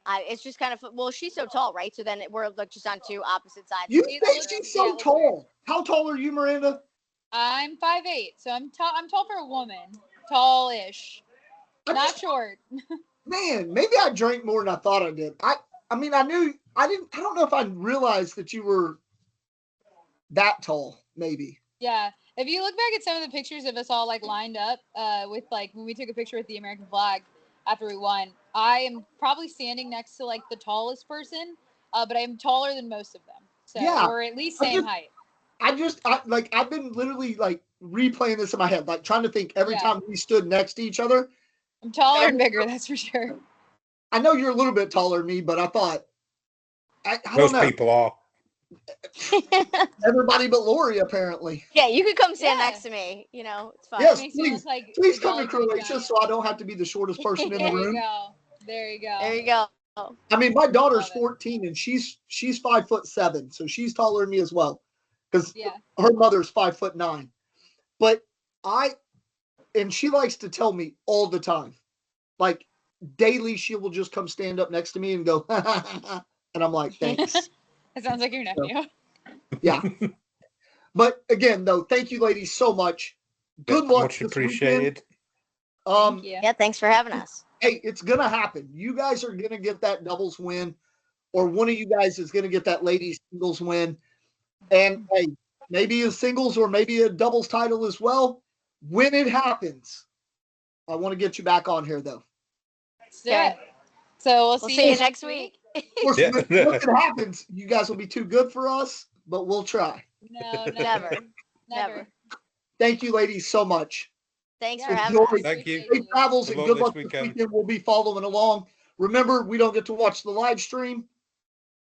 It's just kind of well, she's so tall, right? So then we're like just on two opposite sides. You It think looks- she's yeah, it so looks tall? How tall are you, Miranda? I'm 5'8", so I'm tall. I'm tall for a woman. Tall-ish. Not short. Man, maybe I drank more than I thought I did. I mean, I don't know if I realized that you were that tall, maybe. Yeah. If you look back at some of the pictures of us all like lined up, with like when we took a picture with the American flag after we won, I am probably standing next to like the tallest person, but I'm taller than most of them. So Yeah. we're at least same height. I've been literally like replaying this in my head, like trying to think every Yeah. time we stood next to each other. I'm taller and bigger, that's for sure. I know you're a little bit taller than me, but I thought, I don't Most know. people are. Everybody but Lori, apparently. Yeah, you could come stand Yeah. next to me. It's fine. Yes, Makes me look please. like Please a come to Dolly Tree Croatia giant. so I don't have to be the shortest person in the There you room. go. There you go. There you go. I mean, my daughter's Love it. 14 and she's 5'7", so she's taller than me as well. Because Yeah. her mother's 5'9". But and she likes to tell me all the time, like daily, she will just come stand up next to me and go, and I'm like, thanks. That sounds like your nephew. Yeah. But again, though, thank you, ladies, so much. Good luck Much this appreciated. weekend. Thank you. Yeah, thanks for having us. Hey, it's gonna happen. You guys are gonna get that doubles win, or one of you guys is gonna get that ladies singles win. And hey, maybe a singles or maybe a doubles title as well. When it happens, I want to get you back on here though. Let's do it. So we'll see see you you next week. Of course, Yeah. when it happens, you guys will be too good for us, but we'll try. No, Never. never. Never. Thank you, ladies, so much. Thanks Yeah. for having Enjoy. us. Thank you. Safe travels Good and luck good this luck this weekend. weekend. We'll be following along. Remember, we don't get to watch the live stream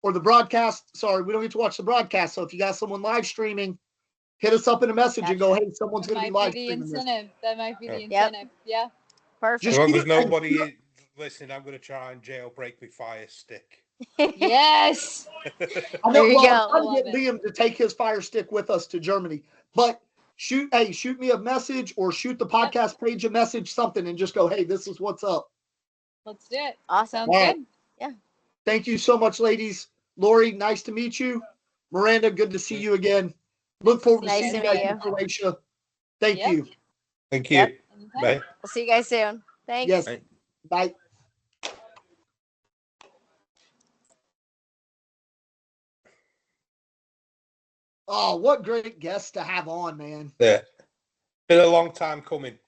or the broadcast. Sorry, we don't get to watch the broadcast. So if you got someone live streaming, hit us up in a message and go, hey, someone's That going to be might live be the streaming this. incentive. That might be the Yep. incentive. Yeah. Perfect. As long keep as it- nobody listening, I'm going to try and jailbreak my Fire Stick. Yes. I know, There you well, go. I'm trying to Love get it. Liam to take his Fire Stick with us to Germany. But shoot me a message or shoot the podcast page a message, something, and just go, hey, this is what's up. Let's do it. Awesome. Sounds All right. good. Thank you so much, ladies. Lori, nice to meet you. Miranda, good to see you again. Look forward to Nice seeing to you guys meet in you. Croatia. Thank Yep. you. Thank you. Yep. Anytime. Bye. We'll see you guys soon. Thanks. Yes. Bye. Bye. Oh, what great guests to have on, man. Yeah. Been a long time coming.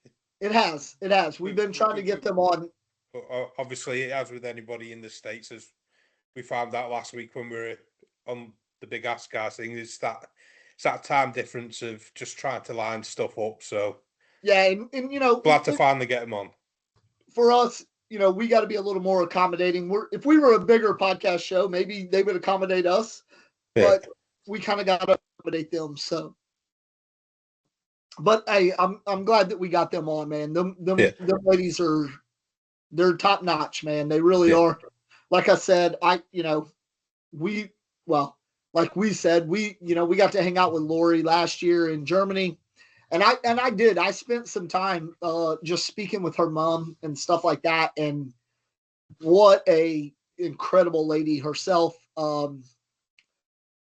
It has. It has. We've been trying to get them on. But obviously, as with anybody in the States, as we found out last week when we were on the big Ask Guys thing, it's that time difference of just trying to line stuff up. So Yeah, and glad to finally get them on. For us, we got to be a little more accommodating. If we were a bigger podcast show, maybe they would accommodate us, but we kind of got to accommodate them. So, but hey, I'm glad that we got them on, man. Them ladies they're top notch, man. They really are. Like I said, like we said, we got to hang out with Lori last year in Germany. And I spent some time just speaking with her mom and stuff like that. And what a incredible lady herself.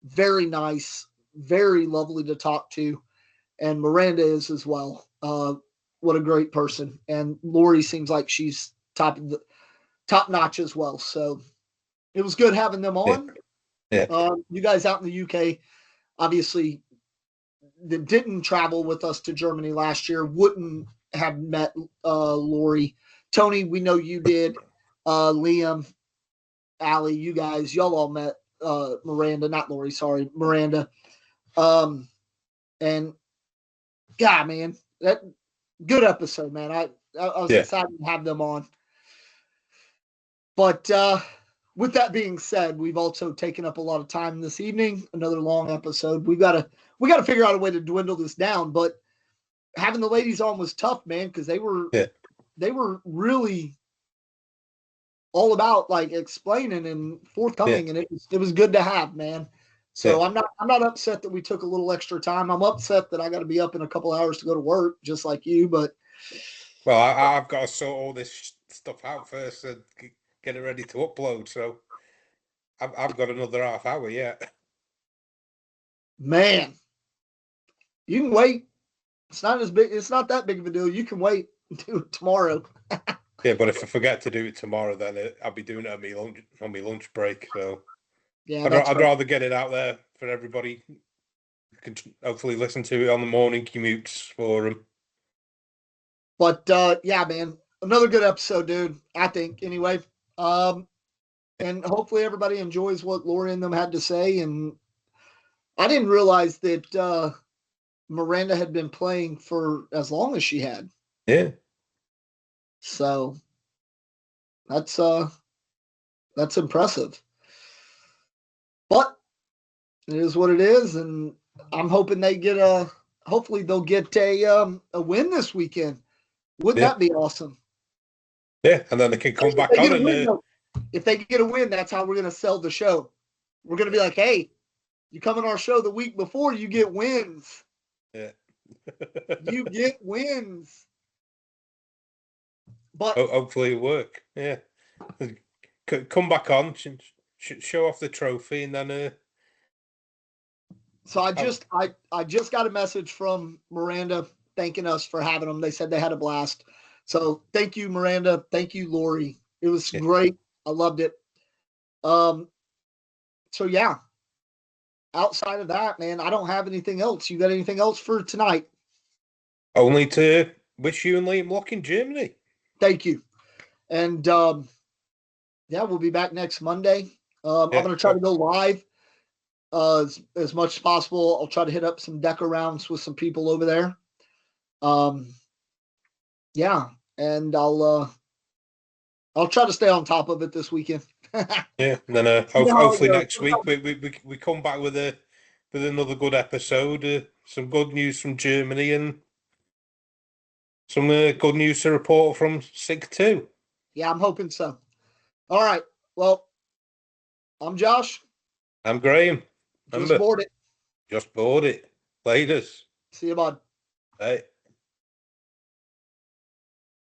Very nice, very lovely to talk to. And Miranda is as well. What a great person. And Lori seems like she's top notch as well. So it was good having them on. Yeah. You guys out in the UK, obviously, that didn't travel with us to Germany last year wouldn't have met Lori. Tony, we know you did. Liam, Allie, you guys, y'all all met Miranda, not Lori, sorry, Miranda. And yeah, man, that good episode, man. I was excited to have them on. But with that being said, we've also taken up a lot of time this evening. Another long episode. We got to figure out a way to dwindle this down. But having the ladies on was tough, man, because they were really all about like explaining and forthcoming, and it was good to have, man. So I'm not upset that we took a little extra time. I'm upset that I got to be up in a couple hours to go to work, just like you. But well, I've got to sort all this stuff out first and get it ready to upload. So I've got another half hour yet. Man, you can wait. It's not as big. It's not that big of a deal. You can wait and do it tomorrow. Yeah, but if I forget to do it tomorrow, then I'll be doing it on my lunch break. So yeah, I'd rather get it out there for everybody. Can hopefully listen to it on the morning commutes for them. But yeah, man, another good episode, dude. I think anyway. And hopefully everybody enjoys what Lori and them had to say. And I didn't realize that Miranda had been playing for as long as she had. Yeah. So that's impressive. But it is what it is, and I'm hoping hopefully they'll get a win this weekend. Wouldn't that be awesome? Yeah, and then they can come back on. If they get a win, that's how we're going to sell the show. We're going to be like, hey, you come on our show the week before, you get wins. Yeah. You get wins. But hopefully it'll work. Yeah. Come back on, show off the trophy, and then. So I just got a message from Miranda thanking us for having them. They said they had a blast. So thank you, Miranda. Thank you, Lori. It was great. I loved it. So yeah. Outside of that, man, I don't have anything else. You got anything else for tonight? Only to wish you and Liam luck in Germany. Thank you. And yeah, we'll be back next Monday. I'm going to try to go live as much as possible. I'll try to hit up some deca rounds with some people over there. Yeah, and I'll try to stay on top of it this weekend. Yeah, and then hopefully next week we come back with another good episode. Some good news from Germany and some good news to report from SIG 2. Yeah, I'm hoping so. All right. Well, I'm Josh. I'm Graham. Just board it. Just board it. Laters. See you, bud. Hey.